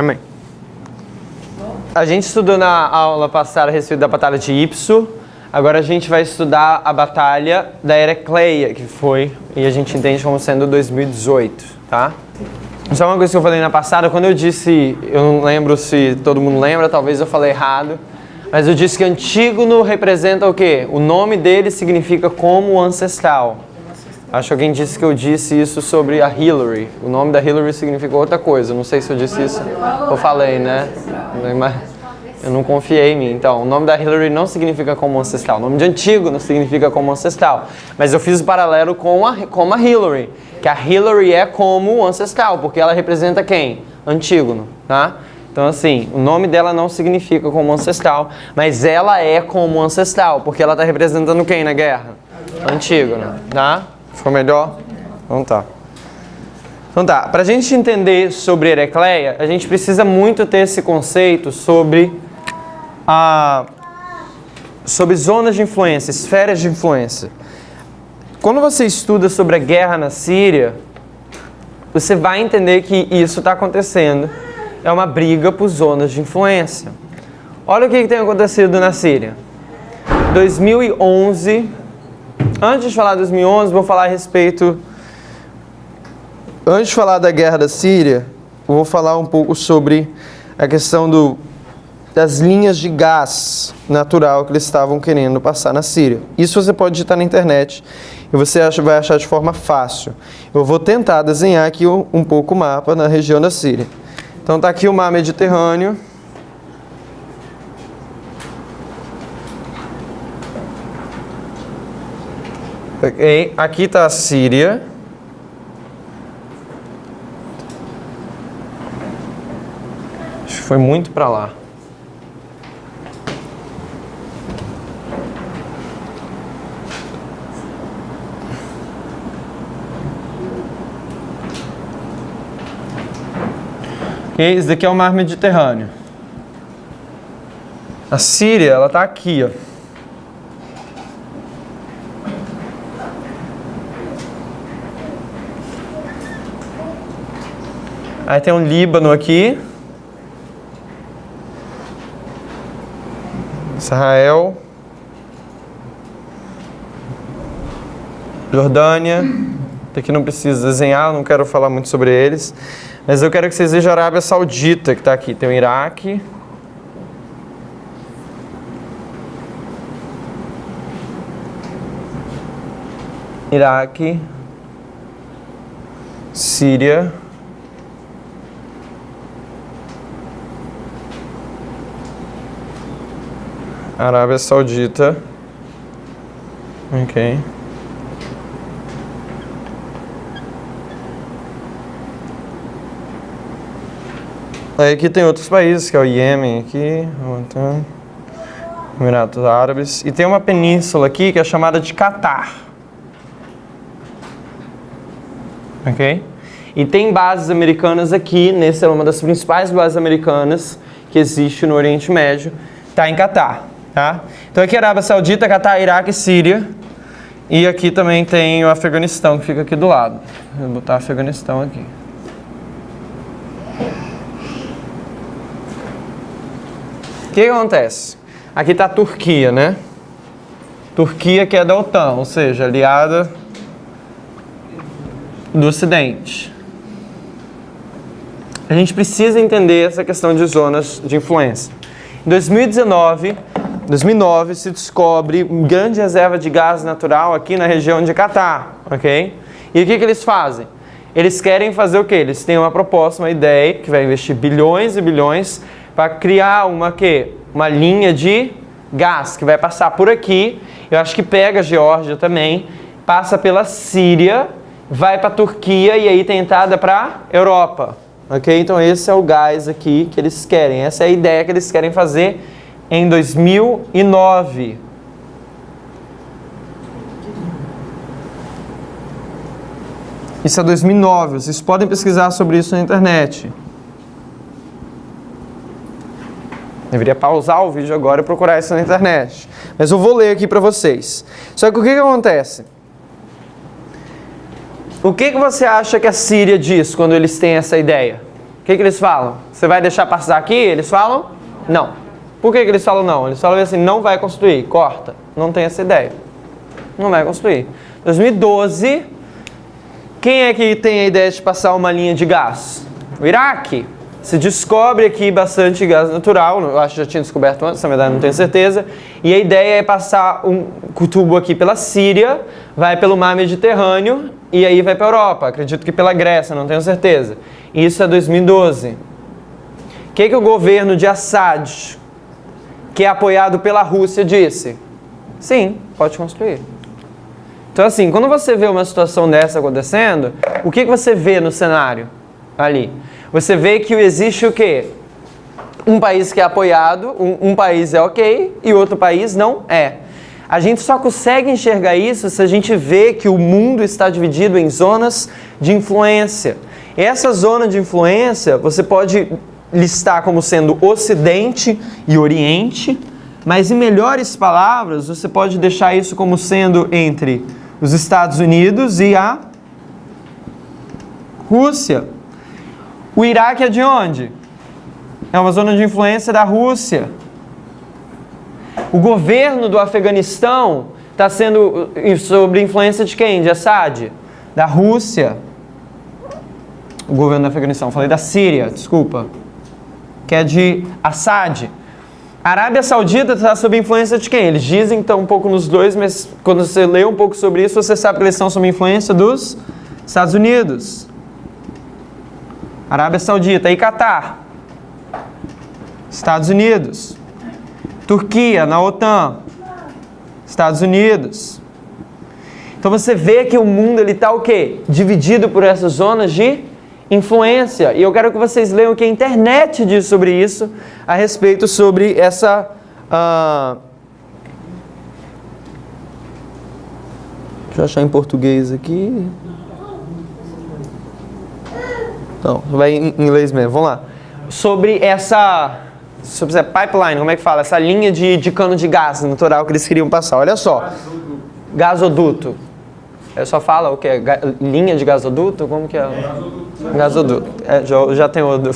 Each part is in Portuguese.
Amém. A gente estudou na aula passada a respeito da batalha de Ipso. Agora a gente vai estudar a batalha da Heracleia, que foi, e a gente entende como sendo 2018, tá? Só uma coisa que eu falei na passada, quando eu disse, eu não lembro se todo mundo lembra, talvez eu falei errado, mas eu disse que Antígono representa o quê? O nome dele significa como ancestral. Acho que alguém disse que eu disse isso sobre a Hillary. O nome da Hillary significa outra coisa. Não sei se eu disse isso. Eu falei, né? Eu não confiei em mim. Então, o nome da Hillary não significa como ancestral. O nome de Antígono significa como ancestral. Mas eu fiz o paralelo com a Hillary. Que a Hillary é como ancestral, porque ela representa quem? Antígono, tá? Então, assim, o nome dela não significa como ancestral, mas ela é como ancestral, porque ela está representando quem na guerra? Antígono, tá? Ficou melhor? Então tá. Então tá, pra gente entender sobre Heracleia, a gente precisa muito ter esse conceito sobre zonas de influência, esferas de influência. Quando você estuda sobre a guerra na Síria, você vai entender que isso está acontecendo. É uma briga por zonas de influência. Olha o que tem acontecido na Síria. 2011, antes de falar de 2011, vou falar a respeito... Antes de falar da guerra da Síria, eu vou falar um pouco sobre a questão das linhas de gás natural que eles estavam querendo passar na Síria. Isso você pode digitar na internet e você vai achar de forma fácil. Eu vou tentar desenhar aqui um pouco o mapa na região da Síria. Então está aqui o mar Mediterrâneo. Okay. Aqui está a Síria. Acho que foi muito para lá. Okay. Esse daqui é o mar Mediterrâneo. A Síria, ela está aqui, ó. Aí tem um Líbano aqui. Israel. Jordânia. Aqui não preciso desenhar, não quero falar muito sobre eles. Mas eu quero que vocês vejam a Arábia Saudita, que está aqui. Tem o Iraque. Iraque. Síria. Arábia Saudita. Ok. Aí aqui tem outros países, que é o Iêmen aqui, Emirados Árabes. E tem uma península aqui que é chamada de Catar. Ok? E tem bases americanas aqui, essa é uma das principais bases americanas que existe no Oriente Médio, está em Catar. Tá? Então aqui é Arábia Saudita, Catar, Iraque e Síria. E aqui também tem o Afeganistão, que fica aqui do lado. Vou botar Afeganistão aqui. O que acontece? Aqui está a Turquia, né? Turquia que é da OTAN, ou seja, aliada do Ocidente. A gente precisa entender essa questão de zonas de influência. Em 2009 se descobre uma grande reserva de gás natural aqui na região de Catar, ok? E o que eles fazem? Eles querem fazer o quê? Eles têm uma proposta, uma ideia, que vai investir bilhões e bilhões para criar uma linha de gás que vai passar por aqui. Eu acho que pega a Geórgia também, passa pela Síria, vai para a Turquia e aí tem entrada para a Europa. Ok? Então esse é o gás aqui que eles querem. Essa é a ideia que eles querem fazer em 2009. Isso é 2009. Vocês podem pesquisar sobre isso na internet. Deveria pausar o vídeo agora e procurar isso na internet. Mas eu vou ler aqui para vocês. Só que o que acontece? O que você acha que a Síria diz quando eles têm essa ideia? O que eles falam? Você vai deixar passar aqui? Eles falam? Não. Por que eles falam não? Eles falam assim, não vai construir, corta. Não tem essa ideia. Não vai construir. 2012, quem é que tem a ideia de passar uma linha de gás? O Iraque. Se descobre aqui bastante gás natural, eu acho que já tinha descoberto antes, na verdade não tenho certeza. E a ideia é passar um tubo aqui pela Síria, vai pelo mar Mediterrâneo e aí vai para a Europa. Acredito que pela Grécia, não tenho certeza. Isso é 2012. O que o governo de Assad, que é apoiado pela Rússia, disse? Sim, pode construir. Então assim, quando você vê uma situação dessa acontecendo, o que você vê no cenário ali? Você vê que existe o quê? Um país que é apoiado, um país é ok e outro país não é. A gente só consegue enxergar isso se a gente vê que o mundo está dividido em zonas de influência. Essa zona de influência você pode listar como sendo Ocidente e Oriente, mas em melhores palavras você pode deixar isso como sendo entre os Estados Unidos e a Rússia. O Iraque é de onde? É uma zona de influência da Rússia. O governo do Afeganistão está sendo sob influência de quem? De Assad? Da Rússia. O governo do Afeganistão, falei da Síria, desculpa. Que é de Assad. A Arábia Saudita está sob influência de quem? Eles dizem que estão um pouco nos dois, mas quando você lê um pouco sobre isso, você sabe que eles estão sob influência dos Estados Unidos. Arábia Saudita e Catar. Estados Unidos. Turquia, na OTAN. Estados Unidos. Então você vê que o mundo está o quê? Dividido por essas zonas de influência. E eu quero que vocês leiam o que a internet diz sobre isso, a respeito sobre essa... Deixa eu achar em português aqui. Não, vai em inglês mesmo, vamos lá. Sobre essa pipeline, como é que fala? Essa linha de cano de gás natural que eles queriam passar. Olha só. Gasoduto. Eu só fala o que? Linha de gasoduto? Como que é? Gasoduto. Já tenho outro.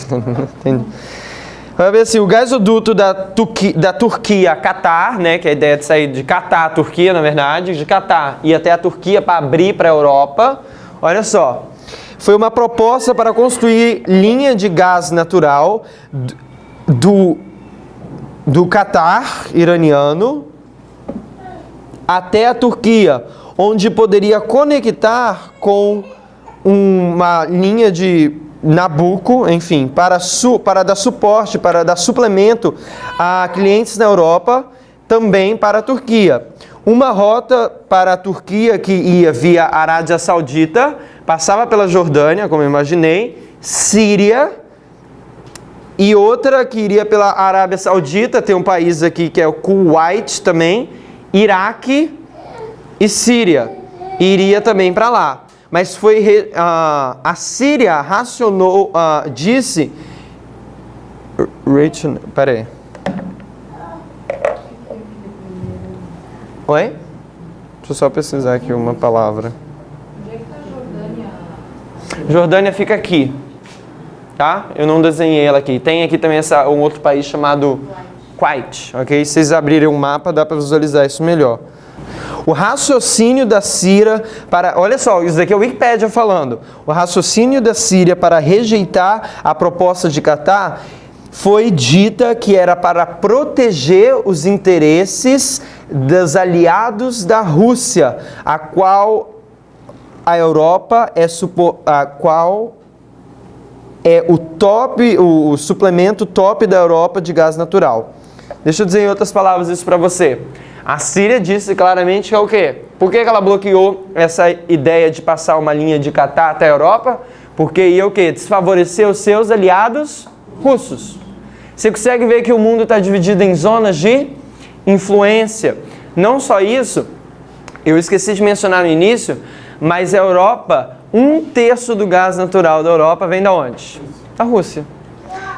Vai ver assim, o gasoduto da Turquia a Catar, né? Que é a ideia de sair de Catar a Turquia, na verdade. De Catar ir até a Turquia para abrir para a Europa. Olha só. Foi uma proposta para construir linha de gás natural do Catar iraniano até a Turquia, onde poderia conectar com uma linha de Nabucco, enfim, para dar suporte, para dar suplemento a clientes na Europa, também para a Turquia. Uma rota para a Turquia que ia via Arábia Saudita, passava pela Jordânia, como eu imaginei, Síria, e outra que iria pela Arábia Saudita, tem um país aqui que é o Kuwait também, Iraque e Síria, iria também para lá. Mas foi a Síria racionou, disse... Peraí. Oi? Deixa eu só pesquisar aqui uma palavra. Onde é que tá a Jordânia? Jordânia fica aqui, tá? Eu não desenhei ela aqui. Tem aqui também um outro país chamado Kuwait, ok? Se vocês abrirem um mapa, dá para visualizar isso melhor. O raciocínio da Síria para... Olha só, isso daqui é o Wikipédia falando. O raciocínio da Síria para rejeitar a proposta de Catar foi dita que era para proteger os interesses dos aliados da Rússia, a qual a Europa é o suplemento top da Europa de gás natural. Deixa eu dizer em outras palavras isso para você. A Síria disse claramente que é o quê? Por que ela bloqueou essa ideia de passar uma linha de Catar até a Europa? Porque ia o quê? Desfavorecer os seus aliados russos. Você consegue ver que o mundo está dividido em zonas de influência. Não só isso, eu esqueci de mencionar no início, mas a Europa, 1/3 do gás natural da Europa vem de onde? Da Rússia.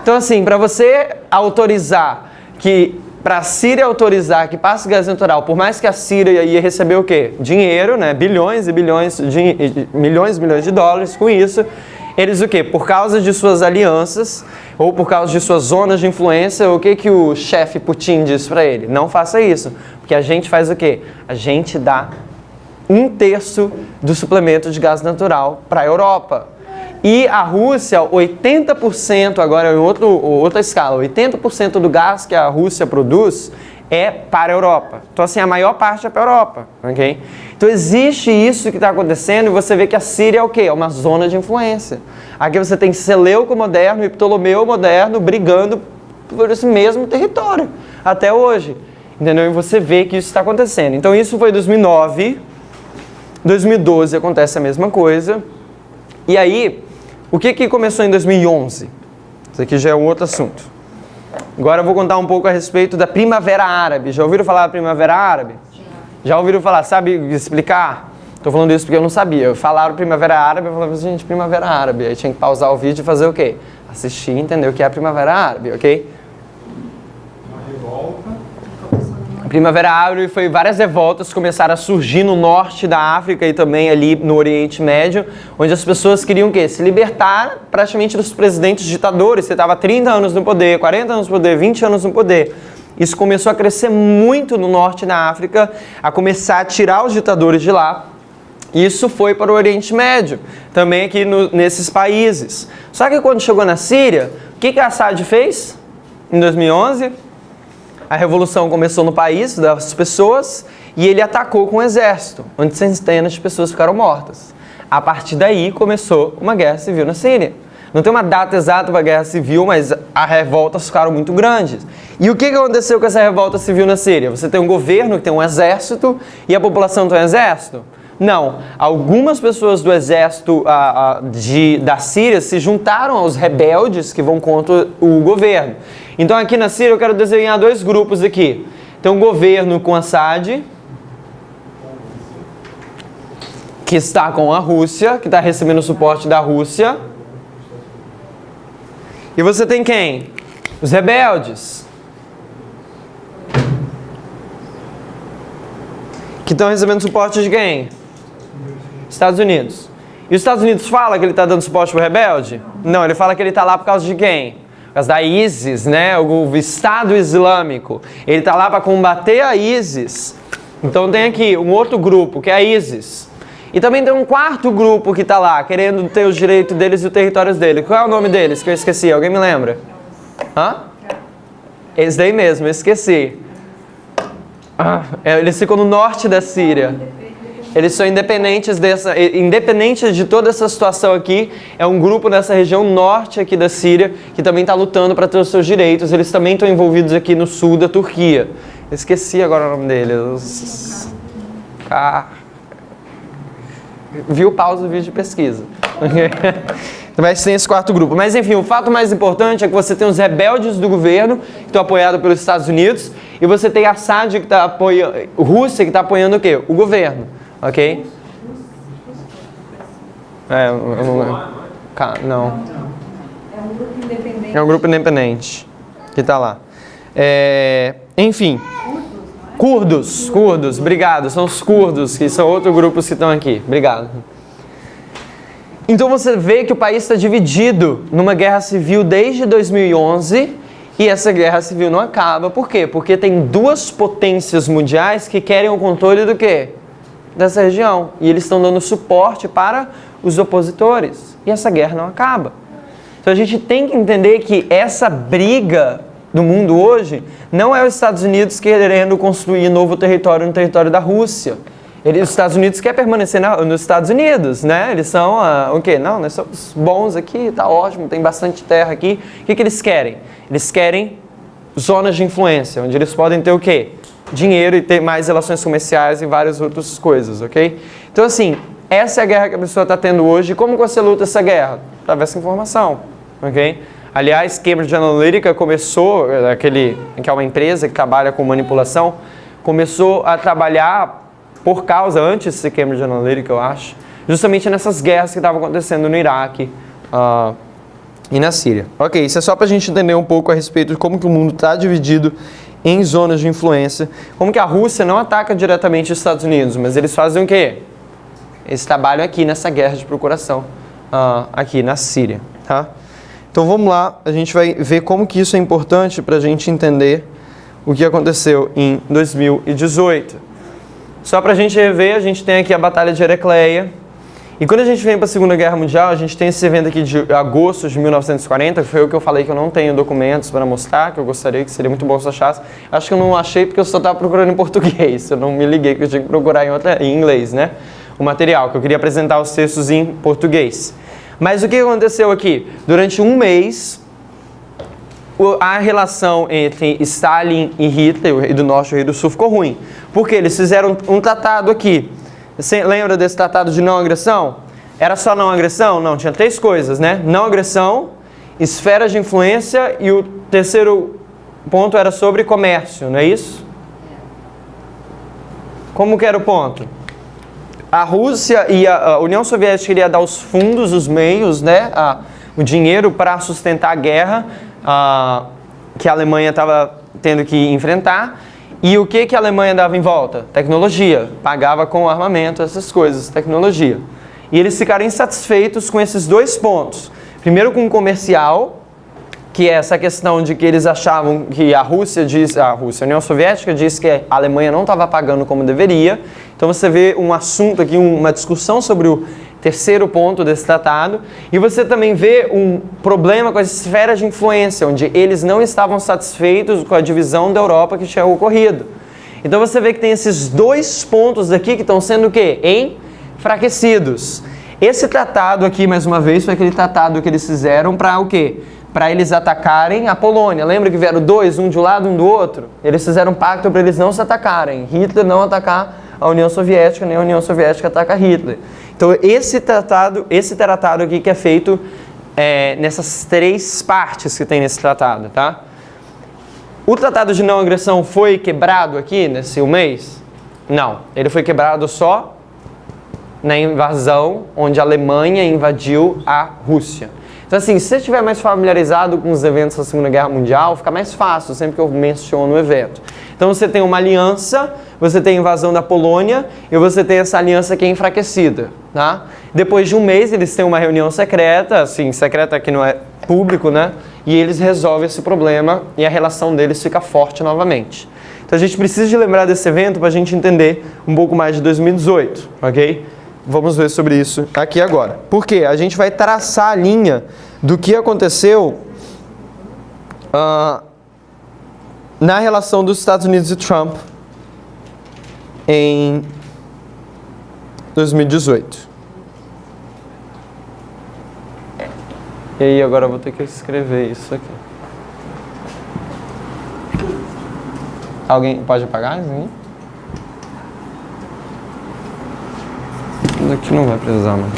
Então assim, para você autorizar que... Para a Síria autorizar que passe gás natural, por mais que a Síria ia receber o quê? Dinheiro, né? Bilhões e bilhões, milhões e milhões de dólares com isso, Eles o quê? Por causa de suas alianças ou por causa de suas zonas de influência, o que o chefe Putin diz para ele? Não faça isso, porque a gente faz o quê? A gente dá 1/3 do suplemento de gás natural para a Europa. E a Rússia, 80%, agora em outra escala, 80% do gás que a Rússia produz é para a Europa. Então, assim, a maior parte é para a Europa, ok? Então, existe isso que está acontecendo e você vê que a Síria é o quê? É uma zona de influência. Aqui você tem Seleuco moderno e Ptolomeu moderno brigando por esse mesmo território, até hoje, entendeu? E você vê que isso está acontecendo. Então, isso foi em 2009, 2012 acontece a mesma coisa. E aí, o que começou em 2011? Isso aqui já é um outro assunto. Agora eu vou contar um pouco a respeito da Primavera Árabe. Já ouviram falar da Primavera Árabe? Já ouviram falar? Sabe explicar? Estou falando isso porque eu não sabia. Falaram Primavera Árabe, eu falava, gente, Primavera Árabe. Aí tinha que pausar o vídeo e fazer o quê? Assistir e entender o que é a Primavera Árabe, ok? A Primavera Árabe foi várias revoltas que começaram a surgir no norte da África e também ali no Oriente Médio, onde as pessoas queriam o quê? Se libertar praticamente dos presidentes ditadores. Você estava 30 anos no poder, 40 anos no poder, 20 anos no poder. Isso começou a crescer muito no norte da África, a começar a tirar os ditadores de lá. Isso foi para o Oriente Médio, também aqui nesses países. Só que quando chegou na Síria, o que Assad fez em 2011? A revolução começou no país das pessoas e ele atacou com o exército, onde centenas de pessoas ficaram mortas. A partir daí começou uma guerra civil na Síria. Não tem uma data exata para a guerra civil, mas as revoltas ficaram muito grandes. E o que aconteceu com essa revolta civil na Síria? Você tem um governo que tem um exército e a população tem um exército? Não. Algumas pessoas do exército da Síria se juntaram aos rebeldes que vão contra o governo. Então aqui na Síria eu quero desenhar dois grupos aqui. Tem um governo com Assad, que está com a Rússia, que está recebendo suporte da Rússia. E você tem quem? Os rebeldes, que estão recebendo suporte de quem? Estados Unidos. E os Estados Unidos fala que ele está dando suporte para o rebelde? Não, ele fala que ele está lá por causa de quem? Por causa da ISIS, né? O Estado Islâmico. Ele está lá para combater a ISIS. Então tem aqui um outro grupo, que é a ISIS. E também tem um quarto grupo que está lá, querendo ter os direitos deles e os territórios deles. Qual é o nome deles? Que eu esqueci. Alguém me lembra? Hã? Esse daí mesmo, eu esqueci. Eles ficam no norte da Síria. Eles são independentes de toda essa situação aqui. É um grupo nessa região norte aqui da Síria que também está lutando para ter os seus direitos. Eles também estão envolvidos aqui no sul da Turquia. Eu esqueci agora o nome deles. Viu? Pausa o vídeo de pesquisa. Mas tem esse quarto grupo. Mas enfim, o fato mais importante é que você tem os rebeldes do governo, que estão apoiados pelos Estados Unidos, e você tem Assad, que está apoiando, Rússia, que está apoiando o quê? O governo. Ok? Eu não lembro. Não. É um grupo independente. É um grupo independente que está lá. Enfim. Curdos, obrigado. São os curdos, que são outros grupos que estão aqui. Obrigado. Então você vê que o país está dividido numa guerra civil desde 2011 e essa guerra civil não acaba. Por quê? Porque tem duas potências mundiais que querem o controle do quê? Dessa região. E eles estão dando suporte para os opositores. E essa guerra não acaba. Então a gente tem que entender que essa briga do mundo hoje não é os Estados Unidos querendo construir novo território no território da Rússia. Os Estados Unidos querem permanecer nos Estados Unidos, né? Eles são o quê? Não, nós somos bons aqui, tá ótimo, tem bastante terra aqui. O que eles querem? Eles querem zonas de influência, onde eles podem ter o quê? Dinheiro e ter mais relações comerciais e várias outras coisas, ok? Então, assim, essa é a guerra que a pessoa está tendo hoje. Como você luta essa guerra? Através da informação, ok? Aliás, Cambridge Analytica começou, que é uma empresa que trabalha com manipulação, começou a trabalhar por causa, antes de ser Cambridge Analytica, eu acho, justamente nessas guerras que estavam acontecendo no Iraque e na Síria. Ok, isso é só para a gente entender um pouco a respeito de como que o mundo está dividido em zonas de influência, como que a Rússia não ataca diretamente os Estados Unidos, mas eles fazem o quê? Eles trabalham aqui nessa guerra de procuração aqui na Síria, tá? Então vamos lá, a gente vai ver como que isso é importante para a gente entender o que aconteceu em 2018. Só para a gente rever, a gente tem aqui a Batalha de Heracleia. E quando a gente vem para a Segunda Guerra Mundial, a gente tem esse evento aqui de agosto de 1940, que foi o que eu falei que eu não tenho documentos para mostrar, que eu gostaria, que seria muito bom se eu achasse. Acho que eu não achei porque eu só estava procurando em português, eu não me liguei que eu tinha que procurar em inglês, né? O material, que eu queria apresentar os textos em português. Mas o que aconteceu aqui? Durante um mês, a relação entre Stalin e Hitler, o rei do norte e o rei do sul, ficou ruim. Porque eles fizeram um tratado aqui. Você lembra desse tratado de não agressão? Era só não agressão? Não, tinha 3 coisas, né? Não agressão, esferas de influência e o terceiro ponto era sobre comércio, não é isso? Como que era o ponto? A Rússia e a União Soviética queria dar os fundos, os meios, né? O dinheiro para sustentar a guerra que a Alemanha estava tendo que enfrentar. E o que a Alemanha dava em volta? Tecnologia. Pagava com armamento, essas coisas, tecnologia. E eles ficaram insatisfeitos com esses 2 pontos. Primeiro com o comercial, que é essa questão de que eles achavam que a União Soviética disse que a Alemanha não estava pagando como deveria. Então você vê um assunto aqui, uma discussão sobre o terceiro ponto desse tratado. E você também vê um problema com as esferas de influência, onde eles não estavam satisfeitos com a divisão da Europa que tinha ocorrido. Então você vê que tem esses 2 pontos aqui que estão sendo o quê? Enfraquecidos. Esse tratado aqui, mais uma vez, foi aquele tratado que eles fizeram para o quê? Para eles atacarem a Polônia. Lembra que vieram 2, um de um lado, um do outro? Eles fizeram um pacto para eles não se atacarem. Hitler não atacar a União Soviética, nem a União Soviética atacar Hitler. Então esse tratado aqui que é feito nessas 3 partes que tem nesse tratado, tá? O tratado de não agressão foi quebrado aqui nesse mês? Não, ele foi quebrado só na invasão onde a Alemanha invadiu a Rússia. Então assim, se você estiver mais familiarizado com os eventos da Segunda Guerra Mundial, fica mais fácil sempre que eu menciono o evento. Então você tem uma aliança, você tem a invasão da Polônia e você tem essa aliança que é enfraquecida, tá? Depois de um mês eles têm uma reunião secreta, assim, secreta que não é público, né? E eles resolvem esse problema e a relação deles fica forte novamente. Então a gente precisa de lembrar desse evento para a gente entender um pouco mais de 2018, ok? Vamos ver sobre isso aqui agora. Por quê? A gente vai traçar a linha do que aconteceu na relação dos Estados Unidos e Trump em 2018. E aí agora eu vou ter que escrever isso aqui. Alguém pode apagar isso aqui? Isso aqui não vai precisar, mano.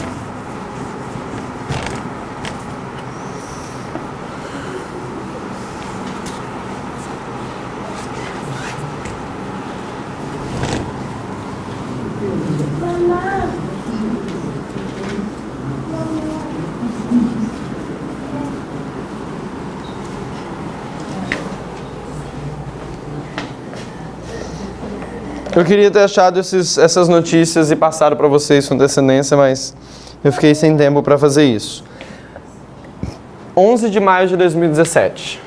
Eu queria ter achado essas notícias e passado para vocês com antecedência, mas eu fiquei sem tempo para fazer isso. 11 de maio de 2017.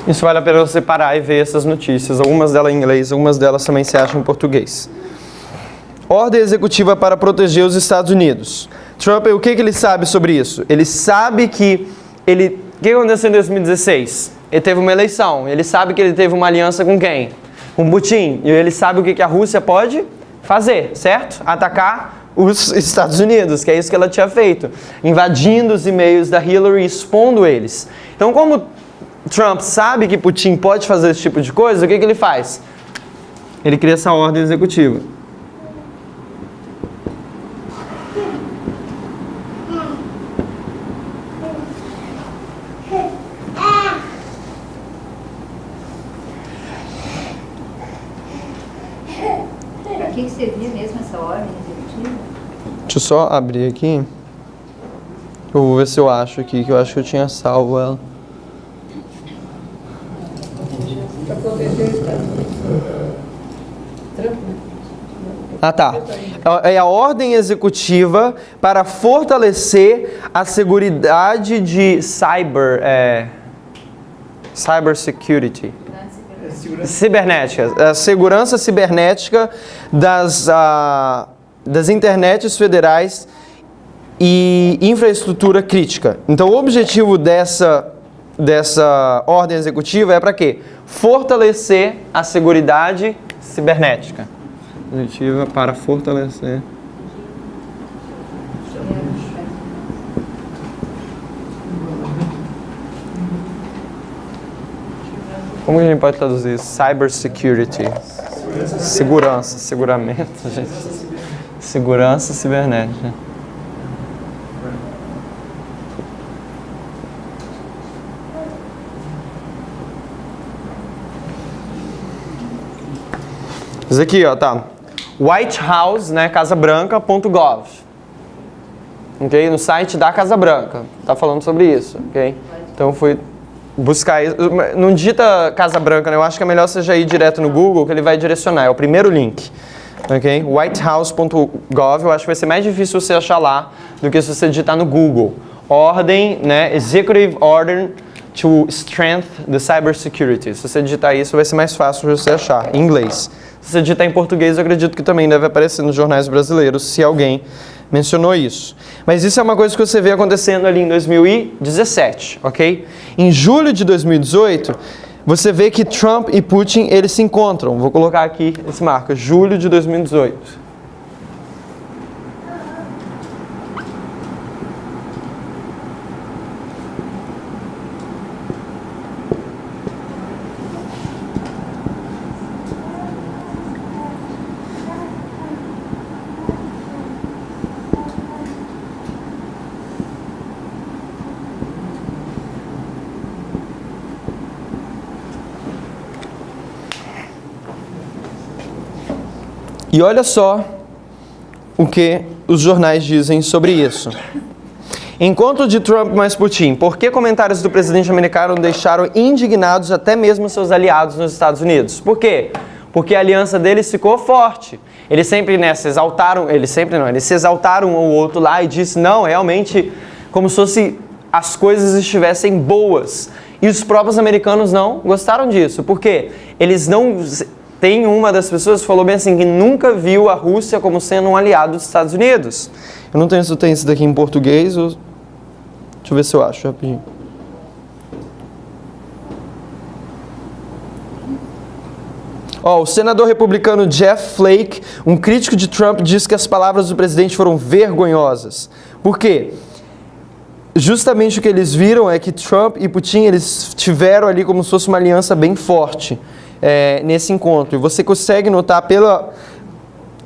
Isso vale a pena você parar e ver essas notícias. Algumas delas em inglês, algumas delas também se acham em português. Ordem executiva para proteger os Estados Unidos. Trump, o que ele sabe sobre isso? Ele sabe que o que aconteceu em 2016? Ele teve uma eleição. Ele sabe que ele teve uma aliança com quem? Com Putin. E ele sabe o que a Rússia pode fazer, certo? Atacar os Estados Unidos, que é isso que ela tinha feito. Invadindo os e-mails da Hillary, expondo eles. Então, como Trump sabe que Putin pode fazer esse tipo de coisa, o que ele faz? Ele cria essa ordem executiva. Para que servia mesmo essa ordem executiva? Deixa eu só abrir aqui. Eu vou ver se eu acho aqui, que eu acho que eu tinha salvo ela. Para proteger o Estado. Trump, né? Ah, tá. É a ordem executiva para fortalecer a seguridade de cyber security. Cibernética. A segurança cibernética das internets federais e infraestrutura crítica. Então, o objetivo dessa ordem executiva é para quê? Fortalecer a seguridade cibernética. Executiva para fortalecer. Como a gente pode traduzir isso? Cyber security. Segurança, seguramento, gente. Segurança cibernética. Isso aqui, ó, tá. White House, né, casabranca.gov. Ok? No site da Casa Branca. Tá falando sobre isso, ok? Então eu fui buscar isso. Não digita Casa Branca, né? Eu acho que é melhor você já ir direto no Google, que ele vai direcionar. É o primeiro link. Ok? Whitehouse.gov, eu acho que vai ser mais difícil você achar lá do que se você digitar no Google. Ordem, né? Executive Order to Strengthen the Cybersecurity. Se você digitar isso, vai ser mais fácil de você achar, em inglês. Se você digitar em português, eu acredito que também deve aparecer nos jornais brasileiros, se alguém mencionou isso. Mas isso é uma coisa que você vê acontecendo ali em 2017, ok? Em julho de 2018, você vê que Trump e Putin, eles se encontram. Vou colocar aqui esse marco, julho de 2018. E olha só o que os jornais dizem sobre isso. Encontro de Trump mais Putin. Por que comentários do presidente americano deixaram indignados até mesmo seus aliados nos Estados Unidos? Por quê? Porque a aliança deles ficou forte. Eles sempre, né, se exaltaram, eles se exaltaram um ao outro lá e disse, não, realmente, como se fosse as coisas estivessem boas. E os próprios americanos não gostaram disso. Por quê? Eles não... Tem uma das pessoas que falou bem assim, que nunca viu a Rússia como sendo um aliado dos Estados Unidos. Eu não tenho se tem isso daqui em português. Deixa eu ver se eu acho rapidinho. O senador republicano Jeff Flake, um crítico de Trump, disse que as palavras do presidente foram vergonhosas. Por quê? Justamente o que eles viram é que Trump e Putin, eles tiveram ali como se fosse uma aliança bem forte. Nesse encontro. E você consegue notar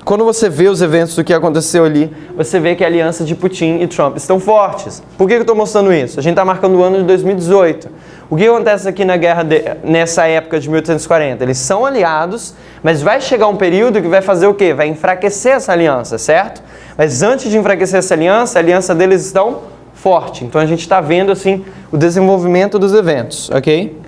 quando você vê os eventos do que aconteceu ali, você vê que a aliança de Putin e Trump estão fortes. Por que eu estou mostrando isso? A gente está marcando o ano de 2018. O que acontece aqui na guerra nessa época de 1840? Eles são aliados, mas vai chegar um período que vai fazer o quê? Vai enfraquecer essa aliança, certo? Mas antes de enfraquecer essa aliança, a aliança deles estão forte. Então a gente está vendo assim o desenvolvimento dos eventos, ok?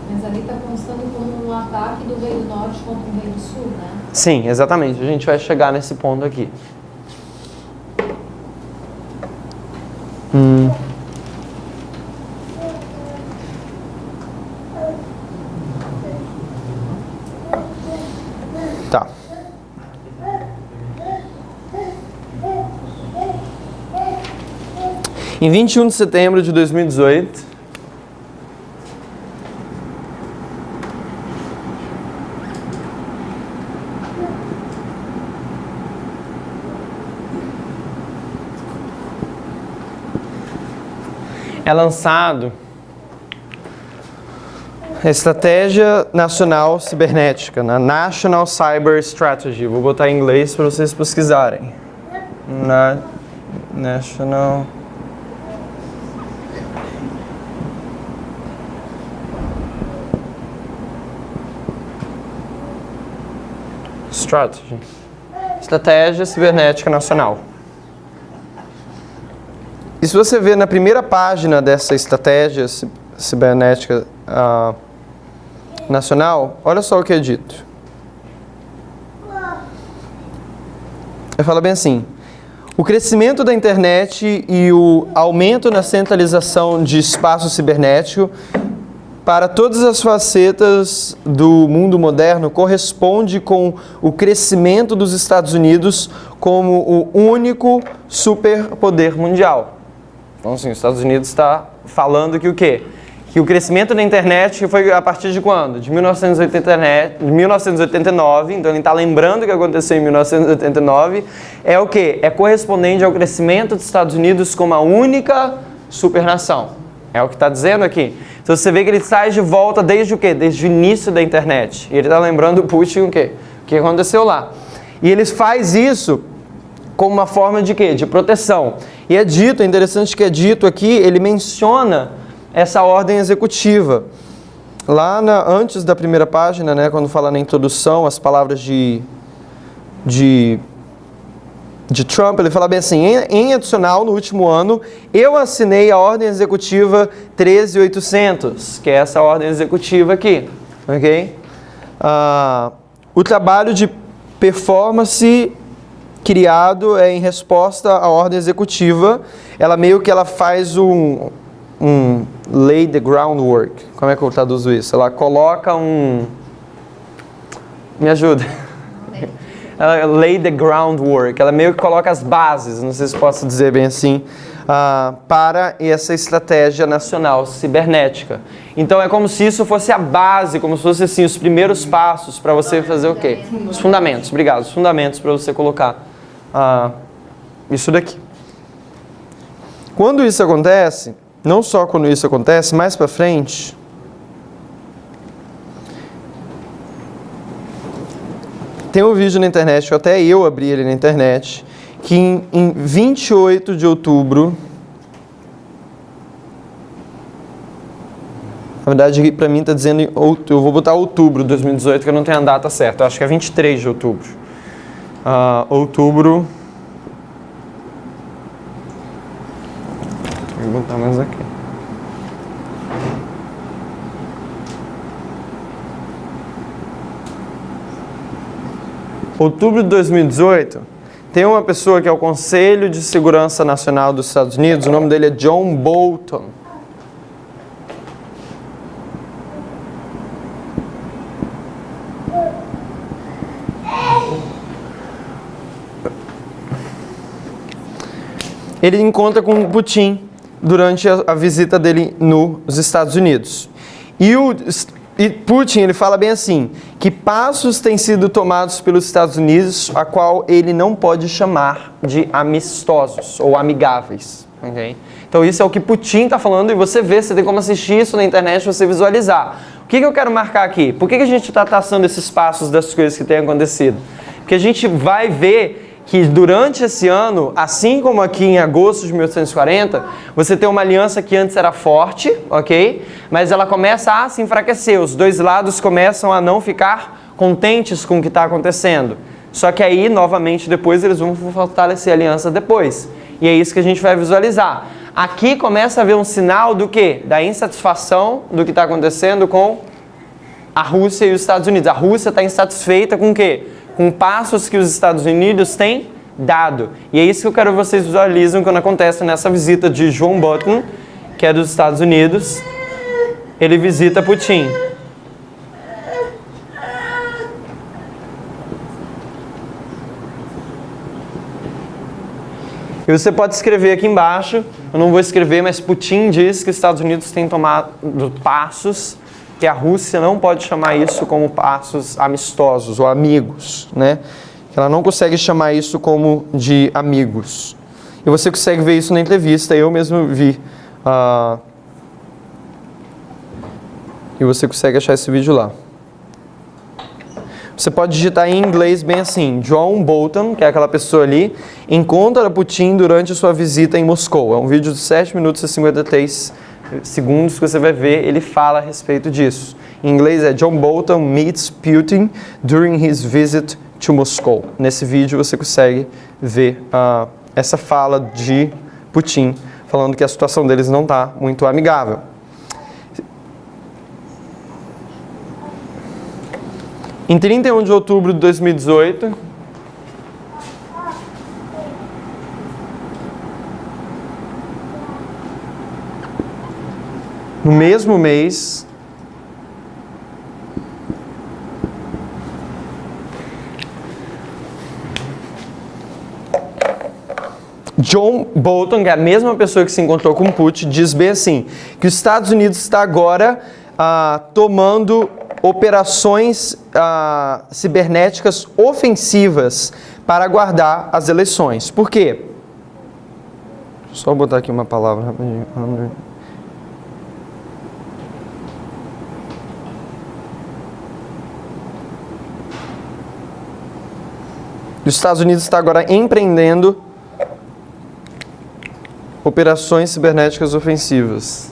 Mas ali está constando como um ataque do Reino do Norte contra o Reino do Sul, né? Sim, exatamente. A gente vai chegar nesse ponto aqui. Tá. Em 21 de setembro de 2018, é lançado a Estratégia Nacional Cibernética, na National Cyber Strategy. Vou botar em inglês para vocês pesquisarem. National Strategy. Estratégia Cibernética Nacional. E se você ver na primeira página dessa estratégia cibernética nacional, olha só o que é dito. Ele fala bem assim: o crescimento da internet e o aumento na centralização de espaço cibernético para todas as facetas do mundo moderno corresponde com o crescimento dos Estados Unidos como o único superpoder mundial. Então, assim, os Estados Unidos está falando que o quê? Que o crescimento da internet foi a partir de quando? De 1989, então ele está lembrando o que aconteceu em 1989, é o quê? É correspondente ao crescimento dos Estados Unidos como a única supernação. É o que está dizendo aqui. Então você vê que ele sai de volta desde o quê? Desde o início da internet. E ele está lembrando o Putin o quê? O que aconteceu lá. E ele faz isso como uma forma de quê? De proteção. E é dito, é interessante que é dito aqui, ele menciona essa ordem executiva. Lá antes da primeira página, né, quando fala na introdução, as palavras de Trump, ele fala bem assim: em adicional, no último ano, eu assinei a ordem executiva 13.800, que é essa ordem executiva aqui, ok? O trabalho de performance criado em resposta à ordem executiva, ela meio que ela faz um lay the groundwork. Como é que eu traduzo isso? Ela coloca me ajuda. Ela lay the groundwork. Ela meio que coloca as bases, não sei se posso dizer bem assim, para essa estratégia nacional cibernética. Então é como se isso fosse a base, como se fosse assim, os primeiros passos para você fazer o quê? Os fundamentos, obrigado. Os fundamentos para você colocar isso daqui. Quando isso acontece, não só quando isso acontece, mais para frente, tem um vídeo na internet, até eu abri ele na internet, que em 28 de outubro, na verdade para mim está dizendo, eu vou botar outubro de 2018, que eu não tenho a data certa, eu acho que é 23 de outubro. Outubro. Vou botar mais aqui. Outubro de 2018, tem uma pessoa que é o Conselho de Segurança Nacional dos Estados Unidos, o nome dele é John Bolton. Ele encontra com o Putin durante a visita dele nos Estados Unidos. E Putin, ele fala bem assim, que passos têm sido tomados pelos Estados Unidos, a qual ele não pode chamar de amistosos ou amigáveis. Okay? Então isso é o que Putin está falando, e você tem como assistir isso na internet, você visualizar. O que eu quero marcar aqui? Por que a gente está traçando esses passos das coisas que têm acontecido? Porque a gente vai ver que durante esse ano, assim como aqui em agosto de 1840, você tem uma aliança que antes era forte, ok? Mas ela começa a se enfraquecer, os dois lados começam a não ficar contentes com o que está acontecendo. Só que aí, novamente, depois eles vão fortalecer a aliança depois. E é isso que a gente vai visualizar. Aqui começa a haver um sinal do quê? Da insatisfação do que está acontecendo com a Rússia e os Estados Unidos. A Rússia está insatisfeita com o quê? Com passos que os Estados Unidos têm dado. E é isso que eu quero que vocês visualizem quando acontece nessa visita de John Bolton, que é dos Estados Unidos. Ele visita Putin. E você pode escrever aqui embaixo, eu não vou escrever, mas Putin diz que os Estados Unidos têm tomado passos que a Rússia não pode chamar isso como passos amistosos ou amigos, né? Ela não consegue chamar isso como de amigos. E você consegue ver isso na entrevista, eu mesmo vi. E você consegue achar esse vídeo lá. Você pode digitar em inglês bem assim: John Bolton, que é aquela pessoa ali, encontra Putin durante sua visita em Moscou. É um vídeo de 7 minutos e 53 segundos que você vai ver, ele fala a respeito disso. Em inglês é John Bolton meets Putin during his visit to Moscow. Nesse vídeo você consegue ver essa fala de Putin, falando que a situação deles não está muito amigável. Em 31 de outubro de 2018, no mesmo mês, John Bolton, que é a mesma pessoa que se encontrou com Putin, diz bem assim, que os Estados Unidos está agora tomando operações cibernéticas ofensivas para guardar as eleições. Por quê? Só botar aqui uma palavra rapidinho. Os Estados Unidos está agora empreendendo operações cibernéticas ofensivas.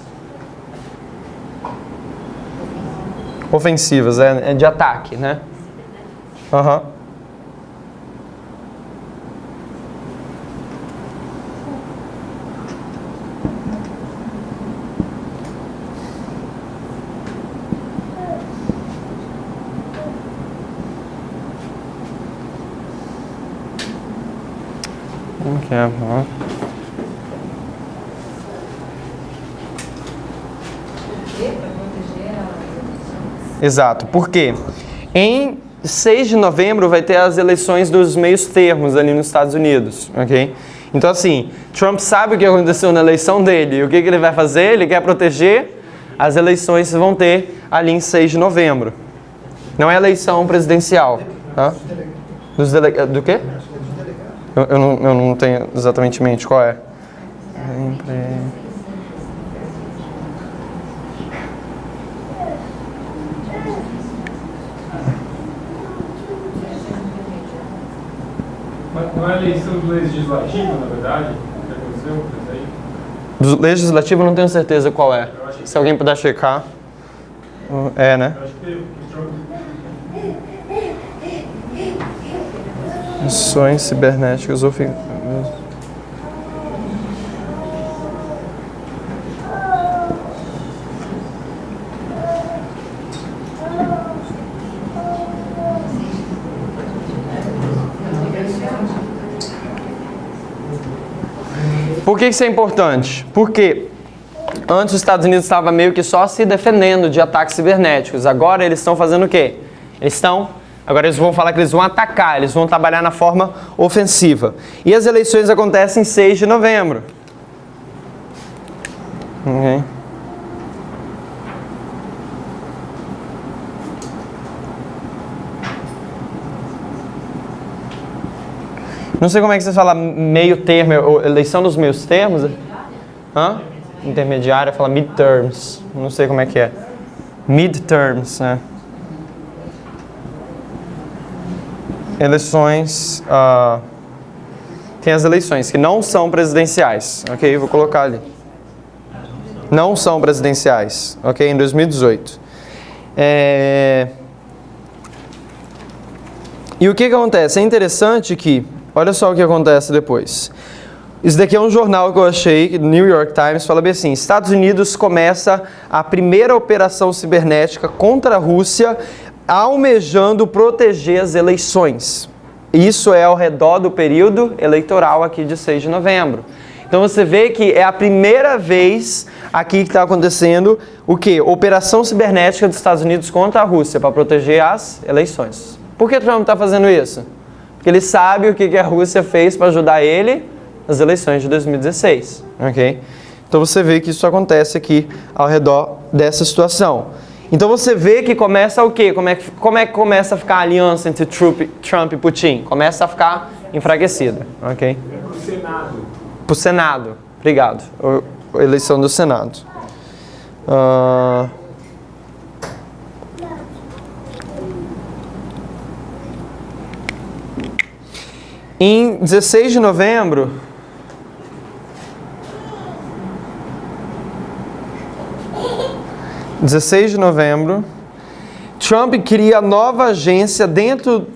Ofensivas, é de ataque, né? Aham. Exato. Por quê? Em 6 de novembro vai ter as eleições dos meios termos ali nos Estados Unidos, ok? Então assim, Trump sabe o que aconteceu na eleição dele. E o que ele vai fazer? Ele quer proteger as eleições que vão ter ali em 6 de novembro. Não é eleição presidencial. Tá? Do quê? Eu não tenho exatamente em mente qual é. Não é eleição do legislativo, na verdade? O que aconteceu? Do legislativo eu não tenho certeza qual é. Se alguém puder checar. É, né? Eu acho que o Trump... Ações cibernéticas ofensivas. Por que isso é importante? Porque antes os Estados Unidos estavam meio que só se defendendo de ataques cibernéticos. Agora eles estão fazendo o quê? Agora eles vão falar que eles vão atacar, eles vão trabalhar na forma ofensiva. E as eleições acontecem em 6 de novembro. Ok. Não sei como é que você fala meio termo, eleição dos meios termos. Hã? Intermediária, fala midterms. Não sei como é que é. Midterms, né? Eleições... tem as eleições que não são presidenciais. Ok? Vou colocar ali. Não são presidenciais. Ok? Em 2018. E o que acontece? É interessante que... Olha só o que acontece depois. Isso daqui é um jornal que eu achei, New York Times, fala bem assim, Estados Unidos começa a primeira operação cibernética contra a Rússia, almejando proteger as eleições. Isso é ao redor do período eleitoral aqui de 6 de novembro. Então você vê que é a primeira vez aqui que está acontecendo o quê? Operação cibernética dos Estados Unidos contra a Rússia para proteger as eleições. Por que Trump está fazendo isso? Porque ele sabe o que a Rússia fez para ajudar ele nas eleições de 2016, ok? Então você vê que isso acontece aqui ao redor dessa situação. Então você vê que começa o quê? Como é que começa a ficar a aliança entre Trump e Putin? Começa a ficar enfraquecida, ok? Pro Senado. Pro Senado, obrigado. A eleição do Senado. Em 16 de novembro, Trump cria nova agência dentro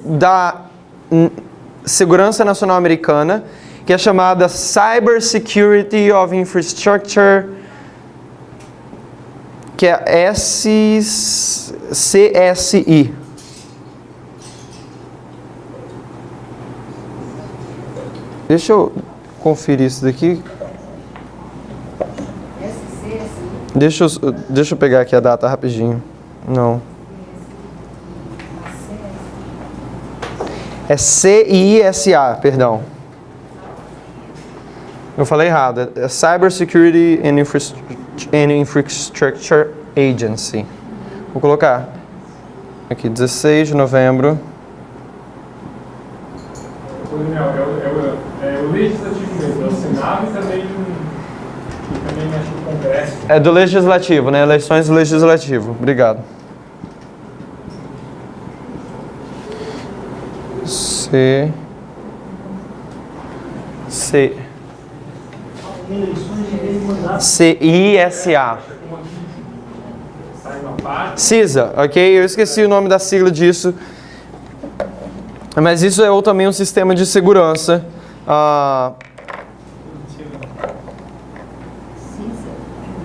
segurança nacional americana, que é chamada Cyber Security of Infrastructure, que é CSI. Deixa eu conferir isso daqui. Deixa eu pegar aqui a data rapidinho. Não. É CISA, perdão. Eu falei errado. É Cyber Security and Infrastructure Agency. Vou colocar aqui, 16 de novembro. É o legislativo mesmo, é o Senado e também acho que o Congresso. É do legislativo, né? Eleições do legislativo. Obrigado. CISA. CISA, ok? Eu esqueci o nome da sigla disso. Mas isso é também um sistema de segurança.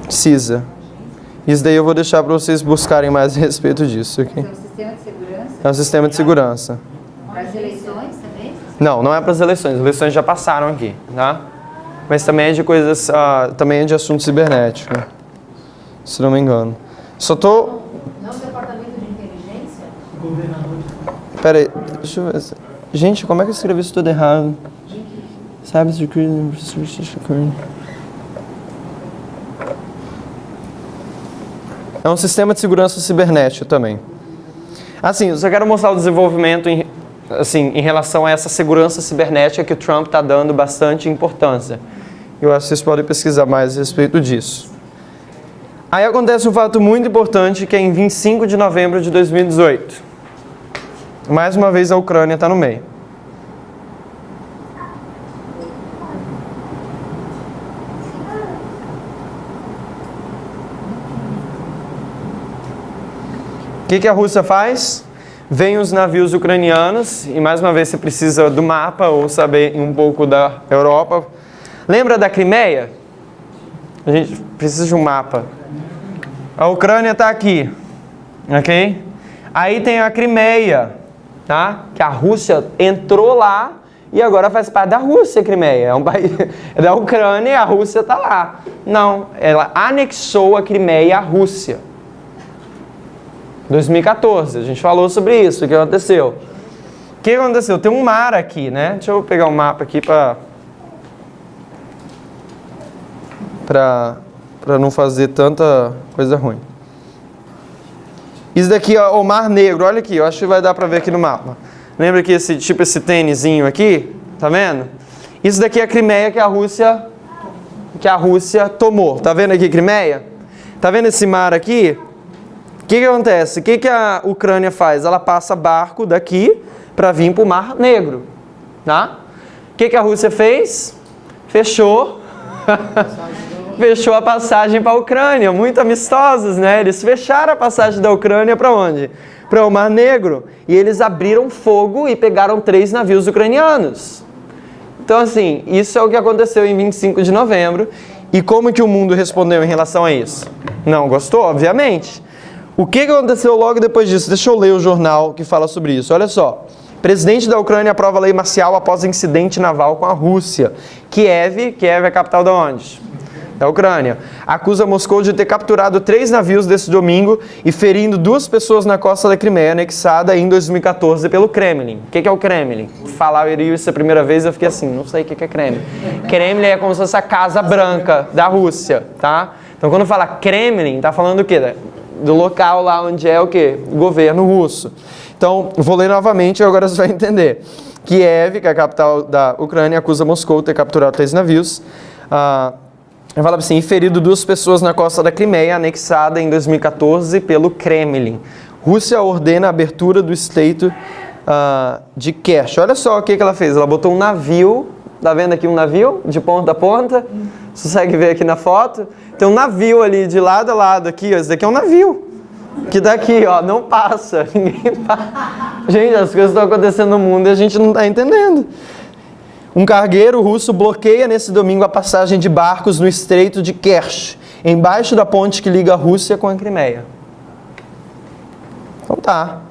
CISA. Isso daí eu vou deixar para vocês buscarem mais a respeito disso. Okay? É um sistema de segurança? É um sistema de segurança. Para as eleições também? Não é para as eleições. As eleições já passaram aqui, tá? Mas também é de coisas, também é de assunto cibernético, se não me engano. Só tô... Não é o departamento de inteligência? Pera aí, deixa eu ver. Gente, como é que eu escrevi isso tudo errado? Cyber Security. É um sistema de segurança cibernético também. Assim, eu só quero mostrar o desenvolvimento em relação a essa segurança cibernética que o Trump está dando bastante importância. Eu acho que vocês podem pesquisar mais a respeito disso. Aí acontece um fato muito importante que é em 25 de novembro de 2018. Mais uma vez a Ucrânia está no meio. O que a Rússia faz? Vem os navios ucranianos, e mais uma vez você precisa do mapa ou saber um pouco da Europa. Lembra da Crimeia? A gente precisa de um mapa. A Ucrânia está aqui, ok? Aí tem a Crimeia, tá? Que a Rússia entrou lá e agora faz parte da Rússia, a Crimeia. É um país é da Ucrânia e a Rússia está lá. Não, ela anexou a Crimeia à Rússia. 2014, a gente falou sobre isso, o que aconteceu. O que aconteceu? Tem um mar aqui, né? Deixa eu pegar um mapa aqui para não fazer tanta coisa ruim. Isso daqui é o Mar Negro, olha aqui, eu acho que vai dar para ver aqui no mapa. Lembra que esse tênisinho aqui, tá vendo? Isso daqui é a Crimeia que a Rússia tomou. Tá vendo aqui Crimeia? Tá vendo esse mar aqui? O que acontece? O que a Ucrânia faz? Ela passa barco daqui para vir para o Mar Negro, tá? O que a Rússia fez? Fechou a passagem para a Ucrânia, muito amistosos, né? Eles fecharam a passagem da Ucrânia para onde? Para o Mar Negro. E eles abriram fogo e pegaram 3 navios ucranianos. Então, assim, isso é o que aconteceu em 25 de novembro. E como que o mundo respondeu em relação a isso? Não gostou, obviamente. O que aconteceu logo depois disso? Deixa eu ler o jornal que fala sobre isso. Olha só. Presidente da Ucrânia aprova lei marcial após incidente naval com a Rússia. Kiev é a capital de onde? Da Ucrânia. Acusa Moscou de ter capturado 3 navios desse domingo e ferindo 2 pessoas na costa da Crimeia, anexada em 2014 pelo Kremlin. O que é o Kremlin? Falaram isso a primeira vez, eu fiquei assim, não sei o que é Kremlin. Kremlin é como se fosse a Casa Branca da Rússia, tá? Então quando fala Kremlin, tá falando o quê? Do local lá onde é o quê? O governo russo. Então, vou ler novamente e agora você vai entender. Kiev, que é a capital da Ucrânia, acusa Moscou de ter capturado 3 navios. Fala assim, e ferido 2 pessoas na costa da Crimeia, anexada em 2014 pelo Kremlin. Rússia ordena a abertura do estreito de Kerch. Olha só o que ela fez. Ela botou um navio, tá vendo aqui um navio de ponta a ponta? Você consegue ver aqui na foto? Tem um navio ali de lado a lado aqui, ó. Esse daqui é um navio. que tá aqui, ó, não passa. Ninguém passa. Gente, as coisas estão acontecendo no mundo e a gente não está entendendo. Um cargueiro russo bloqueia nesse domingo a passagem de barcos no Estreito de Kerch, embaixo da ponte que liga a Rússia com a Crimeia. Então tá.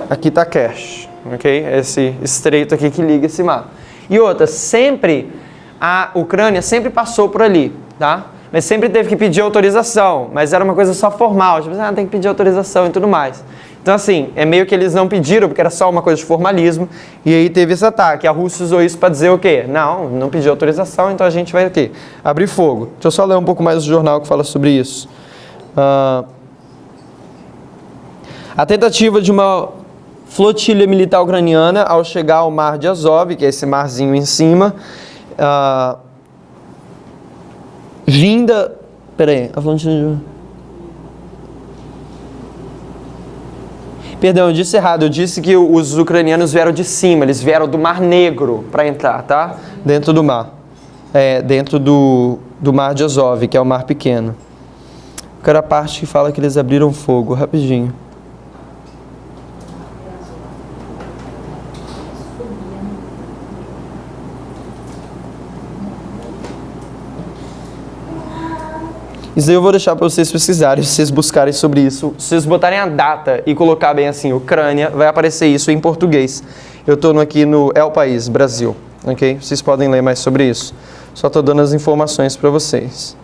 Aqui está Kerch, ok? Esse estreito aqui que liga esse mar. E outra, sempre a Ucrânia sempre passou por ali, tá? Mas sempre teve que pedir autorização, mas era uma coisa só formal, tipo, tem que pedir autorização e tudo mais. Então assim, é meio que eles não pediram, porque era só uma coisa de formalismo, e aí teve esse ataque. A Rússia usou isso para dizer o quê? Não pediu autorização, então a gente vai o quê? Abrir fogo. Deixa eu só ler um pouco mais do jornal que fala sobre isso. A tentativa de uma flotilha militar ucraniana ao chegar ao mar de Azov, que é esse marzinho em cima, vinda... Peraí, a flotilha... Perdão, eu disse errado, eu disse que os ucranianos vieram de cima, eles vieram do Mar Negro para entrar, tá? Dentro do mar. Dentro do Mar de Azov, que é o mar pequeno. Eu quero a parte que fala que eles abriram fogo, rapidinho. Isso aí eu vou deixar para vocês pesquisarem, vocês buscarem sobre isso. Se vocês botarem a data e colocar bem assim, Ucrânia, vai aparecer isso em português. Eu estou aqui no El País, Brasil, ok? Vocês podem ler mais sobre isso. Só estou dando as informações para vocês.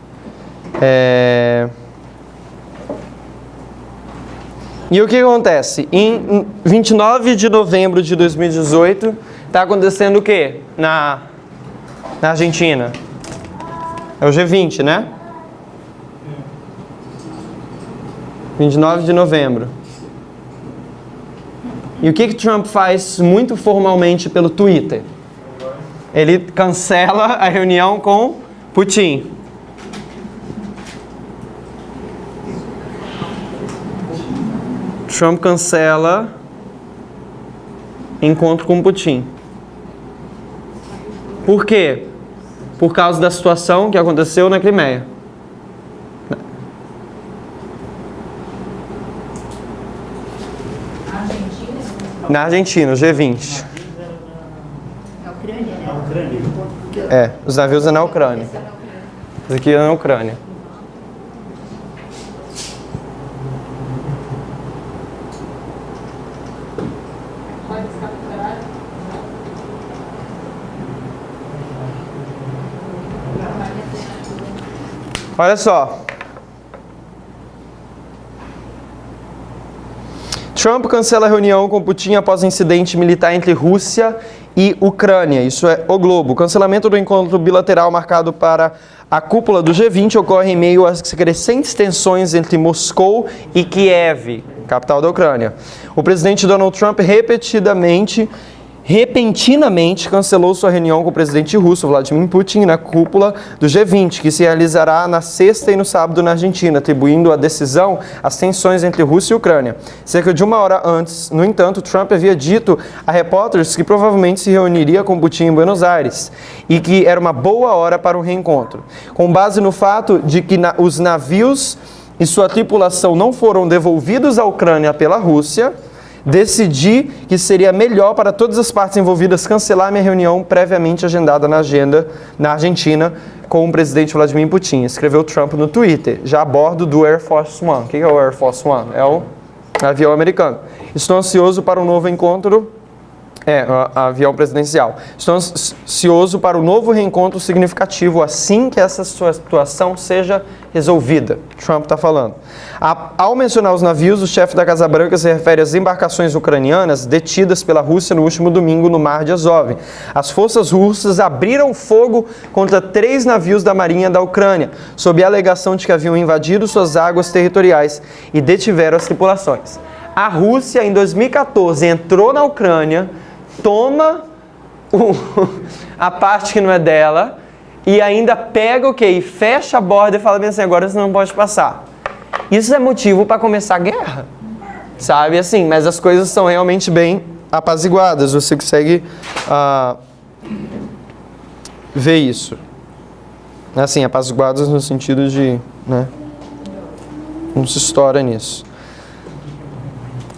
E o que acontece? Em 29 de novembro de 2018, está acontecendo o quê? Na Argentina. É o G20, né? 29 de novembro. E o que Trump faz muito formalmente pelo Twitter? Ele cancela a reunião com Putin. Trump cancela encontro com Putin. Por quê? Por causa da situação que aconteceu na Crimeia. Na Argentina, o G20. Na Ucrânia, né? Na Ucrânia. Os navios é na Ucrânia. Isso aqui é na Ucrânia. Olha só. Trump cancela a reunião com Putin após incidente militar entre Rússia e Ucrânia. Isso é O Globo. O cancelamento do encontro bilateral marcado para a cúpula do G20 ocorre em meio às crescentes tensões entre Moscou e Kiev, capital da Ucrânia. O presidente Donald Trump repentinamente cancelou sua reunião com o presidente russo Vladimir Putin na cúpula do G20, que se realizará na sexta e no sábado na Argentina, atribuindo a decisão às tensões entre Rússia e Ucrânia. Cerca de uma hora antes, no entanto, Trump havia dito a repórteres que provavelmente se reuniria com Putin em Buenos Aires e que era uma boa hora para um reencontro. Com base no fato de que os navios e sua tripulação não foram devolvidos à Ucrânia pela Rússia, decidi que seria melhor para todas as partes envolvidas cancelar minha reunião previamente agendada na agenda na Argentina com o presidente Vladimir Putin, escreveu Trump no Twitter, já a bordo do Air Force One. O que é o Air Force One? É o avião americano. Estou ansioso para um novo encontro, avião presidencial. Estou ansioso para um novo reencontro significativo assim que essa situação seja resolvida. Trump está falando. Ao mencionar os navios, o chefe da Casa Branca se refere às embarcações ucranianas detidas pela Rússia no último domingo no Mar de Azov. As forças russas abriram fogo contra 3 navios da Marinha da Ucrânia, sob a alegação de que haviam invadido suas águas territoriais e detiveram as tripulações. A Rússia, em 2014, entrou na Ucrânia, toma a parte que não é dela e ainda pega e fecha a borda e fala bem assim, agora você não pode passar. Isso é motivo para começar a guerra, sabe? Assim, mas as coisas são realmente bem apaziguadas, você consegue ver isso. Assim, apaziguadas no sentido de, né, não se estoura nisso.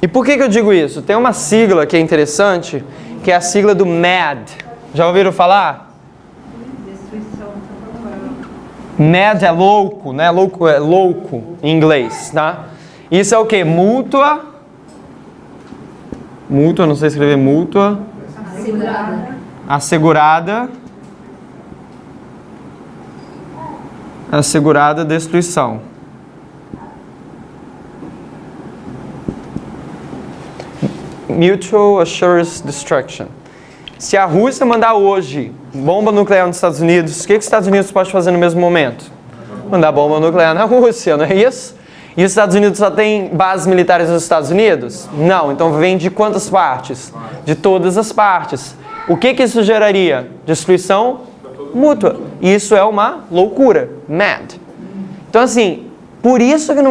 E por que eu digo isso? Tem uma sigla que é interessante, que é a sigla do MAD. Já ouviram falar? MAD é louco, né? Louco é louco em inglês, tá? Isso é o quê? Mútua, não sei escrever mútua. Assegurada destruição. Mutual Assured Destruction. Se a Rússia mandar hoje bomba nuclear nos Estados Unidos, o que os Estados Unidos pode fazer no mesmo momento? Mandar bomba nuclear na Rússia, não é isso? E os Estados Unidos só tem bases militares nos Estados Unidos? Não, então vem de quantas partes? De todas as partes. O que isso geraria? Destruição mútua. Isso é uma loucura, mad. Então assim, por isso que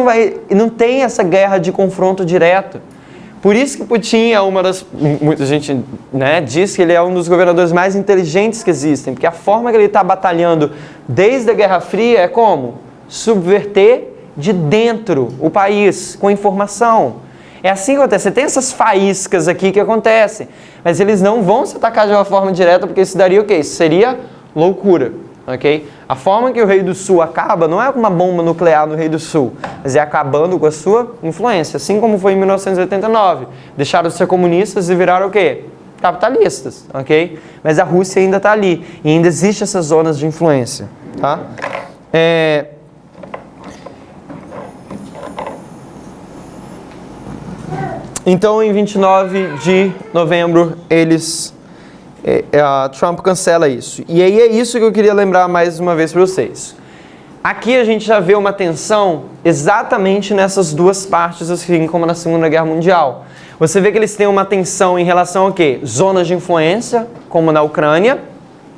não tem essa guerra de confronto direto. Por isso que Putin é muita gente, né, diz que ele é um dos governadores mais inteligentes que existem, porque a forma que ele está batalhando desde a Guerra Fria é como? Subverter de dentro o país, com informação. É assim que acontece. Você tem essas faíscas aqui que acontecem, mas eles não vão se atacar de uma forma direta, porque isso daria o quê? Isso seria loucura. Okay? A forma que o Rei do Sul acaba não é com uma bomba nuclear no Rei do Sul, mas é acabando com a sua influência, assim como foi em 1989. Deixaram de ser comunistas e viraram o quê? Capitalistas, ok? Mas a Rússia ainda está ali, e ainda existem essas zonas de influência, tá? Então, em 29 de novembro, Trump cancela isso. E aí é isso que eu queria lembrar mais uma vez para vocês. Aqui a gente já vê uma tensão exatamente nessas duas partes, assim como na Segunda Guerra Mundial. Você vê que eles têm uma tensão em relação ao quê? Zonas de influência, como na Ucrânia,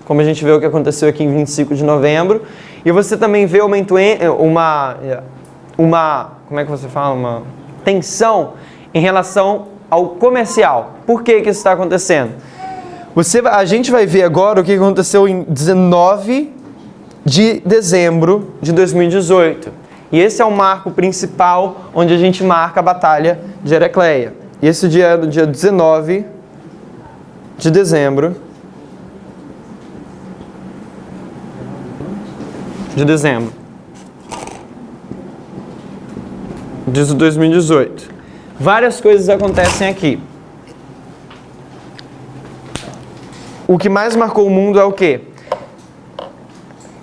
como a gente vê o que aconteceu aqui em 25 de novembro. E você também vê uma como é que você fala? Uma tensão em relação ao comercial. Por que isso está acontecendo? A gente vai ver agora o que aconteceu em 19 de dezembro de 2018. E esse é o marco principal onde a gente marca a Batalha de Heracleia. E esse dia é no dia 19 de dezembro de 2018. Várias coisas acontecem aqui. O que mais marcou o mundo é o quê?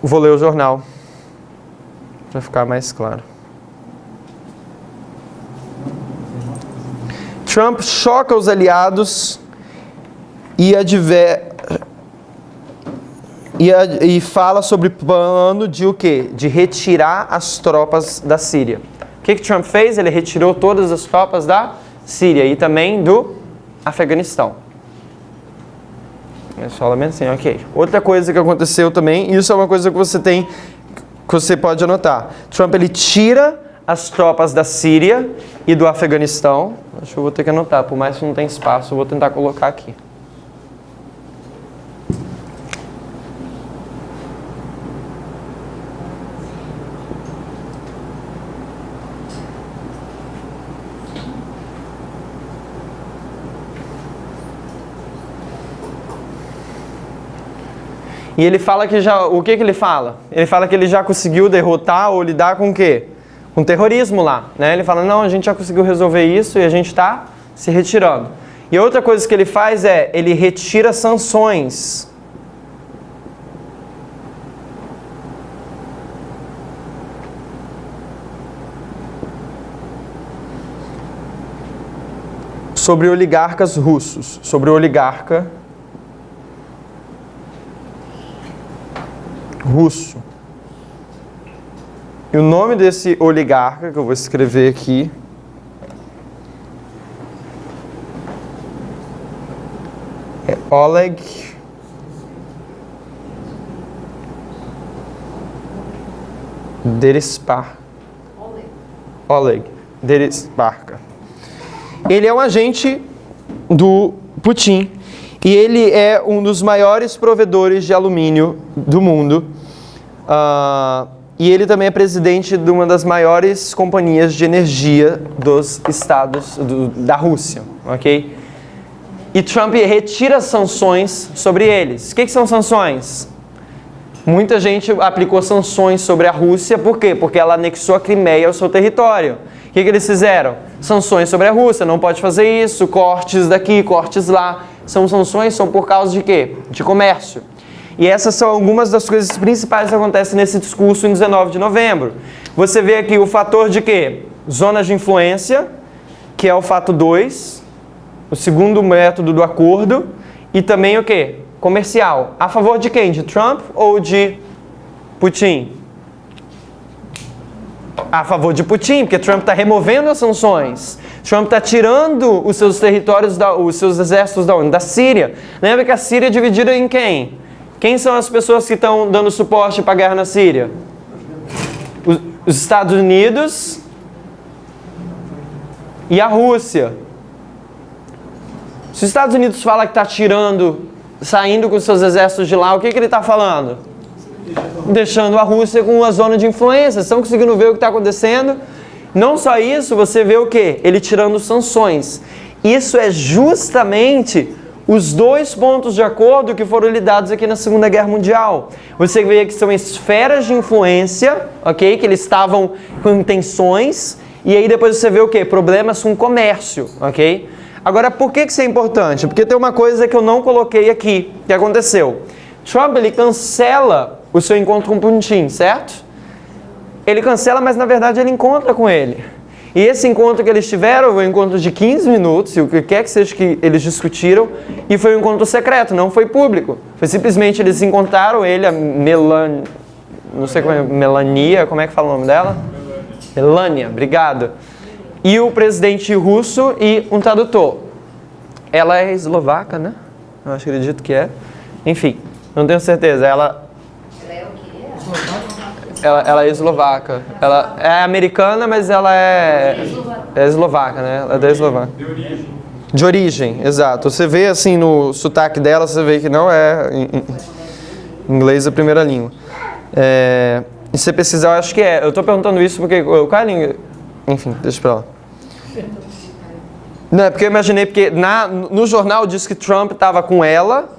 Vou ler o jornal para ficar mais claro. Trump choca os aliados e fala sobre plano de o quê? De retirar as tropas da Síria. O que Trump fez? Ele retirou todas as tropas da Síria e também do Afeganistão. É solamente assim, ok. Outra coisa que aconteceu também, isso é uma coisa que você pode anotar. Trump, ele tira as tropas da Síria e do Afeganistão. Acho que eu vou ter que anotar, por mais que não tenha espaço, eu vou tentar colocar aqui. E ele fala que o que ele fala? Ele fala que ele já conseguiu derrotar ou lidar com o quê? Com terrorismo lá, né? Ele fala, não, a gente já conseguiu resolver isso e a gente está se retirando. E outra coisa que ele faz é, ele retira sanções. Sobre oligarcas russos, sobre o oligarca russo. E o nome desse oligarca, que eu vou escrever aqui, é Oleg Deripaska. Ele é um agente do Putin e ele é um dos maiores provedores de alumínio do mundo. E ele também é presidente de uma das maiores companhias de energia dos estados da Rússia, ok? E Trump retira sanções sobre eles. O que são sanções? Muita gente aplicou sanções sobre a Rússia, por quê? Porque ela anexou a Crimeia ao seu território. O que eles fizeram? Sanções sobre a Rússia, não pode fazer isso, cortes daqui, cortes lá. São sanções, são por causa de quê? De comércio. E essas são algumas das coisas principais que acontecem nesse discurso em 19 de novembro. Você vê aqui o fator de quê? Zonas de influência, que é o fato 2, o segundo método do acordo, e também o quê? Comercial. A favor de quem? De Trump ou de Putin? A favor de Putin, porque Trump está removendo as sanções. Trump está tirando os seus territórios, os seus exércitos da onde? Da Síria. Lembra que a Síria é dividida em quem? Quem são as pessoas que estão dando suporte para a guerra na Síria? Os Estados Unidos e a Rússia. Se os Estados Unidos fala que está saindo com seus exércitos de lá, o que ele está falando? Deixando a Rússia com uma zona de influência. Estão conseguindo ver o que está acontecendo? Não só isso, você vê o quê? Ele tirando sanções. Isso é justamente os dois pontos de acordo que foram lidados aqui na Segunda Guerra Mundial. Você vê que são esferas de influência, ok? Que eles estavam com tensões. E aí depois você vê o quê? Problemas com comércio, ok? Agora, por que isso é importante? Porque tem uma coisa que eu não coloquei aqui, que aconteceu. Trump, ele cancela o seu encontro com Putin, certo? Ele cancela, mas na verdade ele encontra com ele. E esse encontro que eles tiveram foi um encontro de 15 minutos, e o que quer que seja que eles discutiram, e foi um encontro secreto, não foi público. Foi simplesmente eles encontraram ele, a não sei como é, Melania, como é que fala o nome dela? Melania, obrigado. E o presidente russo e um tradutor. Ela é eslovaca, né? Eu acredito que é. Enfim, não tenho certeza. Ela é o quê? Ela é eslovaca. Ela é americana, mas ela é eslovaca, né? Ela é da Eslováquia. De origem. De origem, exato. Você vê assim no sotaque dela, você vê que não é inglês a primeira língua. E se você pesquisar, eu acho que é. Eu tô perguntando isso porque... Qual é a língua? Enfim, deixa pra lá. Não, é porque eu imaginei, porque no jornal diz que Trump estava com ela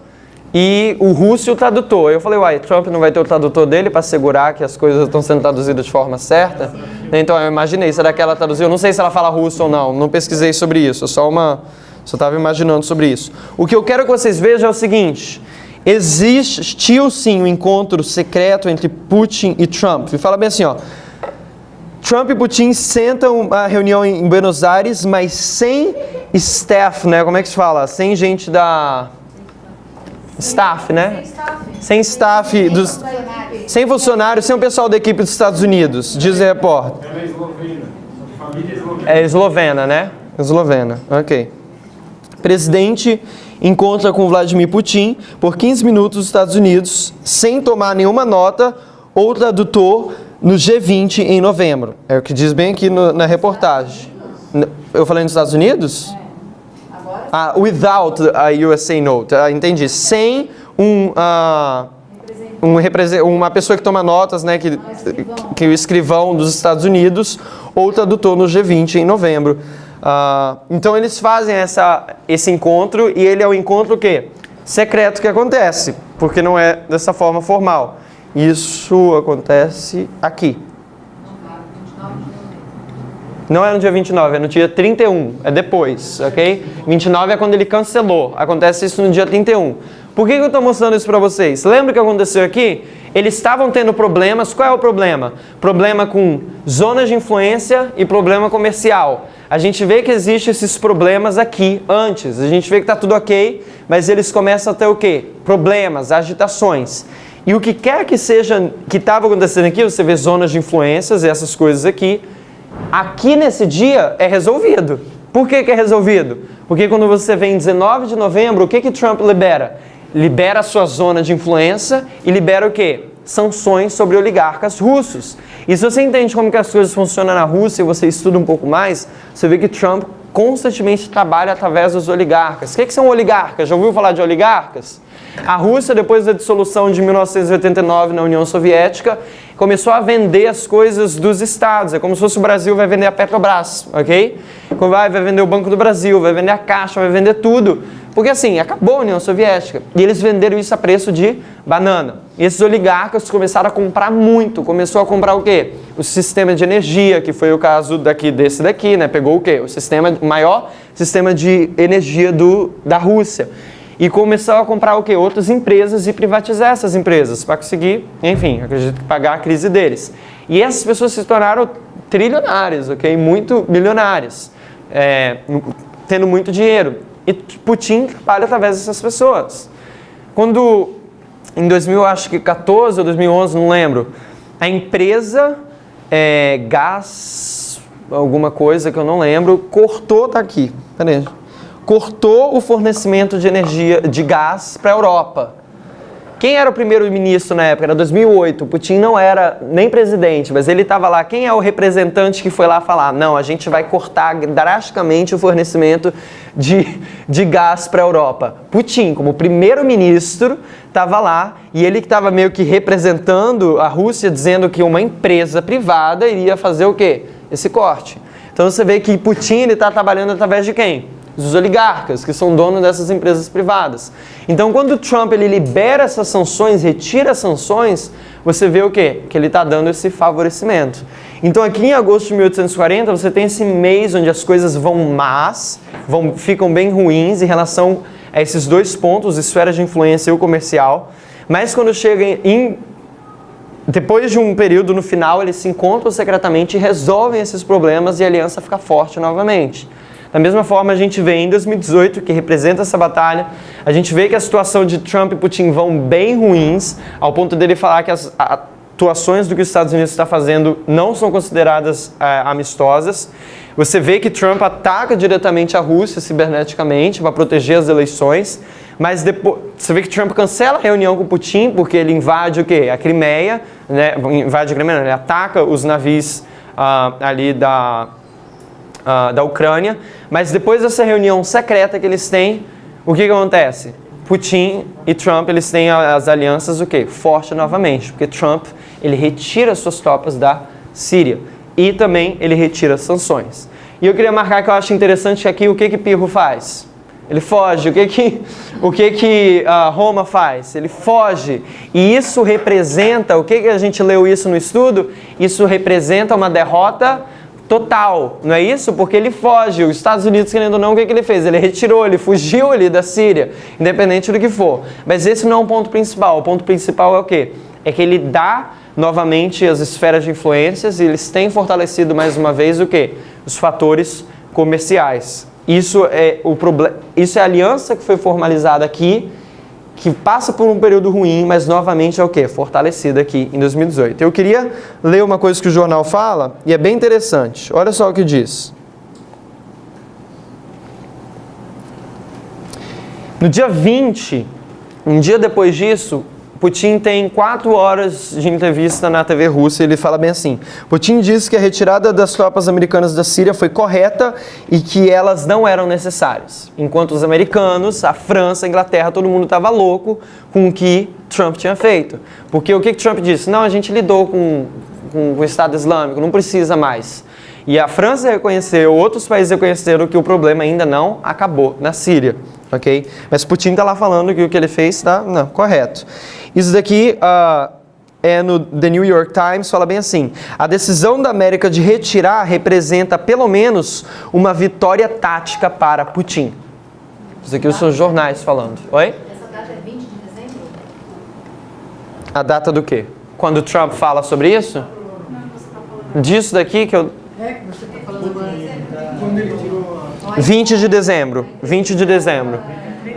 e o russo e o tradutor. Eu falei, uai, Trump não vai ter o tradutor dele para assegurar que as coisas estão sendo traduzidas de forma certa? Então eu imaginei, será que ela traduziu? Eu não sei se ela fala russo ou não pesquisei sobre isso, só estava imaginando sobre isso. O que eu quero que vocês vejam é o seguinte: existiu sim um encontro secreto entre Putin e Trump. E fala bem assim, ó. Trump e Putin sentam a reunião em Buenos Aires, mas sem staff, né? Como é que se fala? Sem gente da... Staff, né? Sem staff, sem funcionários, sem o pessoal da equipe dos Estados Unidos, diz o repórter. Ela é eslovena. Família eslovena. É eslovena, né? Eslovena, ok. Presidente encontra com Vladimir Putin por 15 minutos nos Estados Unidos, sem tomar nenhuma nota ou tradutor, no G20 em novembro. É o que diz bem aqui na reportagem. Eu falei nos Estados Unidos? Without a USA note. Entendi. Sem uma pessoa que toma notas, né, que o escrivão dos Estados Unidos, ou tradutor no G20 em novembro. Então eles fazem esse encontro, e ele é um encontro o quê? Secreto que acontece, porque não é dessa forma formal. Isso acontece aqui. Não é no dia 29, é no dia 31, é depois, ok? 29 é quando ele cancelou, acontece isso no dia 31. Por que eu estou mostrando isso para vocês? Lembra o que aconteceu aqui? Eles estavam tendo problemas, qual é o problema? Problema com zonas de influência e problema comercial. A gente vê que existem esses problemas aqui antes, a gente vê que está tudo ok, mas eles começam a ter o quê? Problemas, agitações. E o que quer que seja que estava acontecendo aqui, você vê zonas de influências e essas coisas aqui nesse dia é resolvido. Por que é resolvido? Porque quando você vem em 19 de novembro, o que Trump libera? Libera a sua zona de influência e libera o quê? Sanções sobre oligarcas russos. E se você entende como que as coisas funcionam na Rússia e você estuda um pouco mais, você vê que Trump constantemente trabalha através dos oligarcas. O que são oligarcas? Já ouviu falar de oligarcas? A Rússia, depois da dissolução de 1989 na União Soviética, começou a vender as coisas dos estados. É como se fosse o Brasil vai vender a Petrobras, ok? Vai vender o Banco do Brasil, vai vender a Caixa, vai vender tudo. Porque assim, acabou a União Soviética. E eles venderam isso a preço de banana. E esses oligarcas começaram a comprar muito. Começou a comprar o quê? O sistema de energia, que foi o caso desse daqui, né? Pegou o quê? O maior sistema de energia da Rússia. E começou a comprar o quê? Outras empresas e privatizar essas empresas para conseguir, enfim, acredito que pagar a crise deles. E essas pessoas se tornaram trilionárias, ok? Muito milionárias, tendo muito dinheiro. E Putin trabalha através dessas pessoas. Quando, em 2014 ou 2011, não lembro, a empresa Gaz, alguma coisa que eu não lembro, cortou, tá aqui, peraí. Cortou o fornecimento de energia, de gás para a Europa. Quem era o primeiro-ministro na época? Era 2008. Putin não era nem presidente, mas ele estava lá. Quem é o representante que foi lá falar? Não, a gente vai cortar drasticamente o fornecimento de gás para a Europa. Putin, como primeiro-ministro, estava lá e ele que estava meio que representando a Rússia, dizendo que uma empresa privada iria fazer o quê? Esse corte. Então você vê que Putin está trabalhando através de quem? Dos oligarcas, que são donos dessas empresas privadas. Então, quando o Trump ele libera essas sanções, retira as sanções, você vê o quê? Que ele está dando esse favorecimento. Então, aqui em agosto de 1840, você tem esse mês onde as coisas ficam bem ruins em relação a esses dois pontos, esfera de influência e o comercial. Mas quando chega depois de um período no final, eles se encontram secretamente e resolvem esses problemas e a aliança fica forte novamente. Da mesma forma, a gente vê em 2018, que representa essa batalha, a gente vê que a situação de Trump e Putin vão bem ruins, ao ponto dele falar que as atuações do que os Estados Unidos está fazendo não são consideradas amistosas. Você vê que Trump ataca diretamente a Rússia ciberneticamente para proteger as eleições, mas depois você vê que Trump cancela a reunião com Putin porque ele invade o quê? A Crimeia, né? Invade a Crimeia, ele ataca os navios ali da Ucrânia, mas depois dessa reunião secreta que eles têm, o que acontece? Putin e Trump, eles têm as alianças o quê? Forte novamente, porque Trump, ele retira suas tropas da Síria e também ele retira sanções. E eu queria marcar que eu acho interessante aqui o que Pirro faz. Ele foge. O que Roma faz? Ele foge. E isso representa, o que a gente leu isso no estudo? Isso representa uma derrota total, não é isso? Porque ele foge. Os Estados Unidos, querendo ou não, o que ele fez? Ele retirou, ele fugiu ali da Síria, independente do que for. Mas esse não é o ponto principal. O ponto principal é o quê? É que ele dá novamente as esferas de influências e eles têm fortalecido mais uma vez o quê? Os fatores comerciais. Isso é o problema. Isso é a aliança que foi formalizada aqui, que passa por um período ruim, mas novamente é o quê? Fortalecida aqui em 2018. Eu queria ler uma coisa que o jornal fala, e é bem interessante. Olha só o que diz. No dia 20, um dia depois disso, Putin tem 4 horas de entrevista na TV russa e ele fala bem assim: Putin disse que a retirada das tropas americanas da Síria foi correta e que elas não eram necessárias. Enquanto os americanos, a França, a Inglaterra, todo mundo estava louco com o que Trump tinha feito. Porque o que Trump disse? Não, a gente lidou com o Estado Islâmico, não precisa mais. E a França reconheceu, outros países reconheceram que o problema ainda não acabou na Síria. Okay? Mas Putin está lá falando que o que ele fez está correto. Isso daqui é no The New York Times, fala bem assim: a decisão da América de retirar representa pelo menos uma vitória tática para Putin. Isso aqui são os jornais falando. Oi? Essa data é 20 de dezembro? A data do quê? Quando Trump fala sobre isso? Não, você está falando. Disso daqui que eu... É que você está falando agora. Quando ele tirou 20 de dezembro. 20 de dezembro.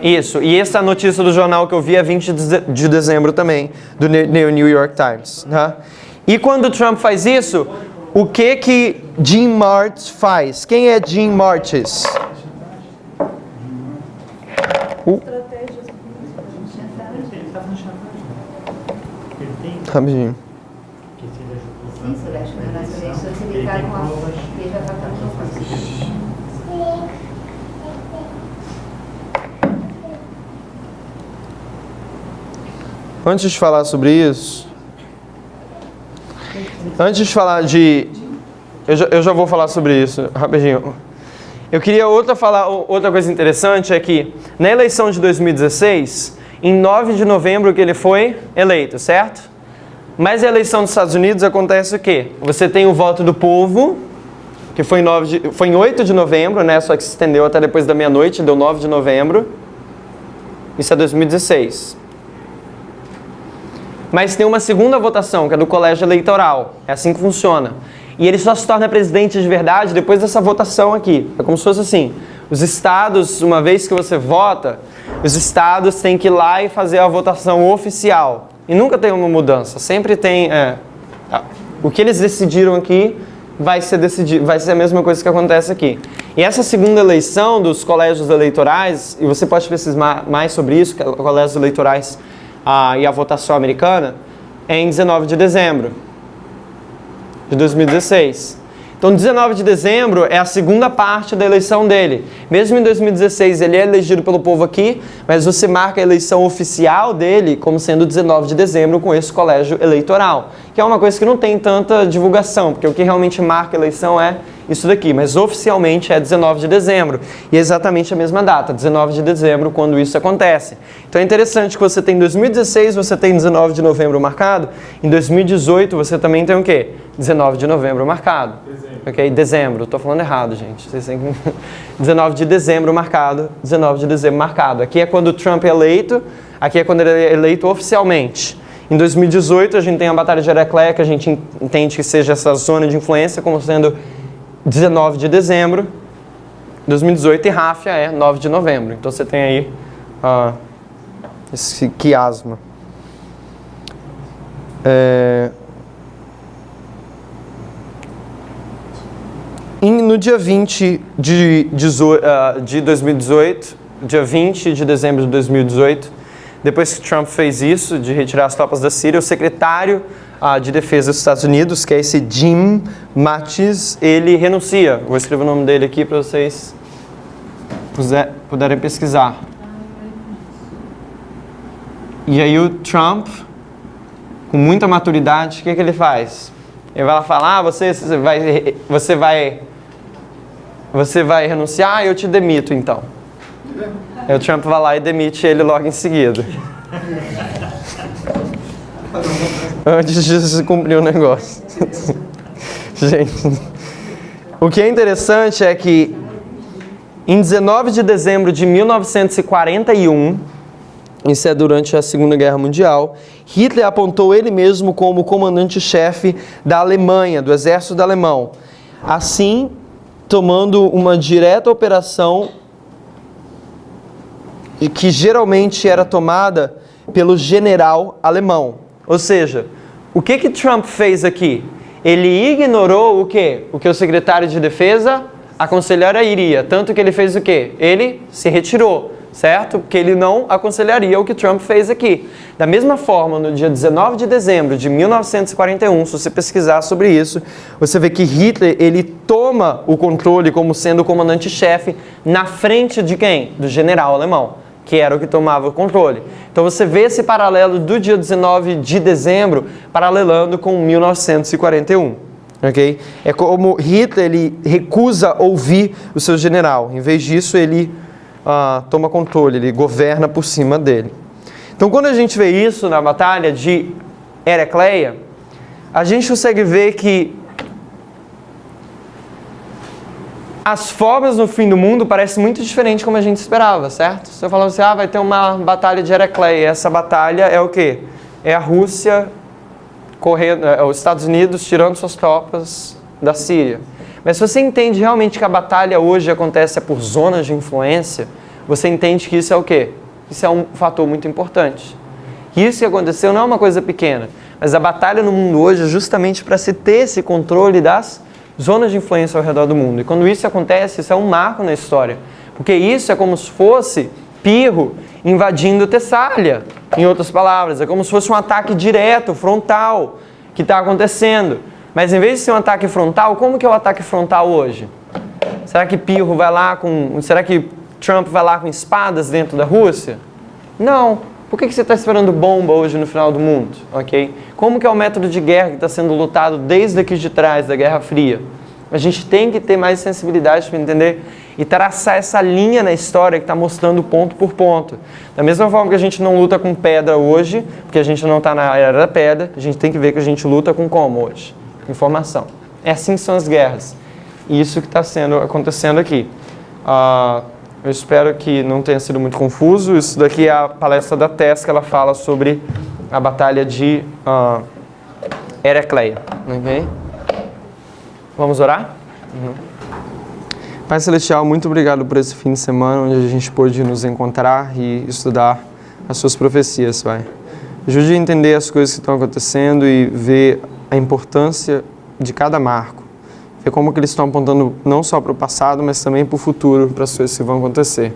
Isso. E essa notícia do jornal que eu vi é 20 de dezembro também, do New York Times. Tá? E quando Trump faz isso, o que Jim Martis faz? Quem é Jim Martis? Rapidinho. Sim, Celeste, mas nas eleições ele está com a igreja católica fascista. Antes de falar sobre isso, antes de falar de... Eu já vou falar sobre isso, rapidinho. Eu queria falar outra coisa interessante, é que na eleição de 2016, em 9 de novembro que ele foi eleito, certo? Mas a eleição dos Estados Unidos acontece o quê? Você tem o voto do povo, que foi em 8 de novembro, né? Só que se estendeu até depois da meia-noite, deu 9 de novembro. Isso é 2016. Mas tem uma segunda votação, que é do colégio eleitoral. É assim que funciona. E ele só se torna presidente de verdade depois dessa votação aqui. É como se fosse assim. Os estados, uma vez que você vota, os estados têm que ir lá e fazer a votação oficial. E nunca tem uma mudança. Sempre tem... o que eles decidiram aqui vai ser a mesma coisa que acontece aqui. E essa segunda eleição dos colégios eleitorais, e você pode pesquisar mais sobre isso, que é colégios eleitorais e a votação americana, é em 19 de dezembro de 2016. Então, 19 de dezembro é a segunda parte da eleição dele. Mesmo em 2016 ele é elegido pelo povo aqui, mas você marca a eleição oficial dele como sendo 19 de dezembro com esse colégio eleitoral. Que é uma coisa que não tem tanta divulgação, porque o que realmente marca a eleição é isso daqui, mas oficialmente é 19 de dezembro. E é exatamente a mesma data, 19 de dezembro, quando isso acontece. Então é interessante que você tem em 2016, você tem 19 de novembro marcado, em 2018 você também tem o quê? 19 de novembro marcado. Ok? Dezembro, estou falando errado, gente. Vocês têm que... 19 de dezembro marcado, 19 de dezembro marcado. Aqui é quando o Trump é eleito, aqui é quando ele é eleito oficialmente. Em 2018 a gente tem a Batalha de Heracleia, que a gente entende que seja essa zona de influência como sendo 19 de dezembro, 2018, e Ráfia é 9 de novembro. Então você tem aí esse quiasma. No dia 20 de 2018, dia 20 de dezembro de 2018, depois que Trump fez isso, de retirar as tropas da Síria, o secretário de Defesa dos Estados Unidos, que é esse Jim Mattis, ele renuncia. Vou escrever o nome dele aqui para vocês puderem pesquisar. E aí o Trump, com muita maturidade, o que ele faz? Ele vai lá falar, você vai renunciar, eu te demito então. Aí o Trump vai lá e demite ele logo em seguida. Antes de se cumprir o negócio. Gente, o que é interessante é que em 19 de dezembro de 1941, isso é durante a Segunda Guerra Mundial, Hitler apontou ele mesmo como comandante-chefe da Alemanha, do exército alemão. Assim, tomando uma direta operação que geralmente era tomada pelo general alemão. Ou seja, o que Trump fez aqui? Ele ignorou o quê? O que o secretário de Defesa aconselharia. Tanto que ele fez o quê? Ele se retirou, certo? Porque ele não aconselharia o que Trump fez aqui. Da mesma forma, no dia 19 de dezembro de 1941, se você pesquisar sobre isso, você vê que Hitler, ele toma o controle como sendo o comandante-chefe na frente de quem? Do general alemão, que era o que tomava o controle. Então você vê esse paralelo do dia 19 de dezembro paralelando com 1941. Okay? É como Hitler, ele recusa ouvir o seu general. Em vez disso, ele toma controle, ele governa por cima dele. Então quando a gente vê isso na Batalha de Heracleia, a gente consegue ver que as formas no fim do mundo parecem muito diferentes como a gente esperava, certo? Você falava assim, vai ter uma batalha de Heracleia. Essa batalha é o quê? É a Rússia correndo, os Estados Unidos tirando suas tropas da Síria. Mas se você entende realmente que a batalha hoje acontece por zonas de influência, você entende que isso é o quê? Isso é um fator muito importante. E isso que aconteceu não é uma coisa pequena, mas a batalha no mundo hoje é justamente para se ter esse controle das zonas de influência ao redor do mundo. E quando isso acontece, isso é um marco na história. Porque isso é como se fosse Pirro invadindo Tessália. Em outras palavras, é como se fosse um ataque direto, frontal, que está acontecendo. Mas em vez de ser um ataque frontal, como que é o ataque frontal hoje? Será que Será que Trump vai lá com espadas dentro da Rússia? Não, Por que você está esperando bomba hoje no final do mundo? Ok? Como que é o método de guerra que está sendo lutado desde aqui de trás, da Guerra Fria? A gente tem que ter mais sensibilidade para entender e traçar essa linha na história que está mostrando ponto por ponto. Da mesma forma que a gente não luta com pedra hoje, porque a gente não está na era da pedra, a gente tem que ver que a gente luta com como hoje? Informação. É assim que são as guerras. E isso que está acontecendo aqui. Eu espero que não tenha sido muito confuso. Isso daqui é a palestra da Tess, que ela fala sobre a batalha de Heracleia. Okay? Vamos orar? Pai Celestial, muito obrigado por esse fim de semana, onde a gente pôde nos encontrar e estudar as suas profecias, Pai. Ajude a entender as coisas que estão acontecendo e ver a importância de cada marco. Ver como que eles estão apontando não só para o passado, mas também para o futuro, para as coisas que vão acontecer.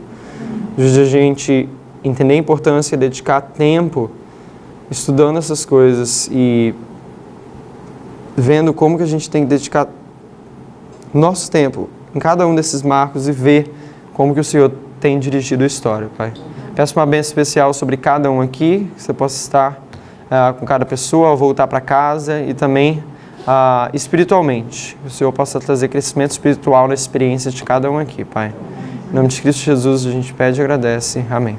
Ajude a gente a entender a importância e dedicar tempo estudando essas coisas e vendo como que a gente tem que dedicar nosso tempo em cada um desses marcos e ver como que o Senhor tem dirigido a história, Pai. Peço uma bênção especial sobre cada um aqui, que você possa estar com cada pessoa ao voltar para casa e também espiritualmente. Que o Senhor possa trazer crescimento espiritual na experiência de cada um aqui, Pai. Em nome de Cristo Jesus, a gente pede e agradece. Amém.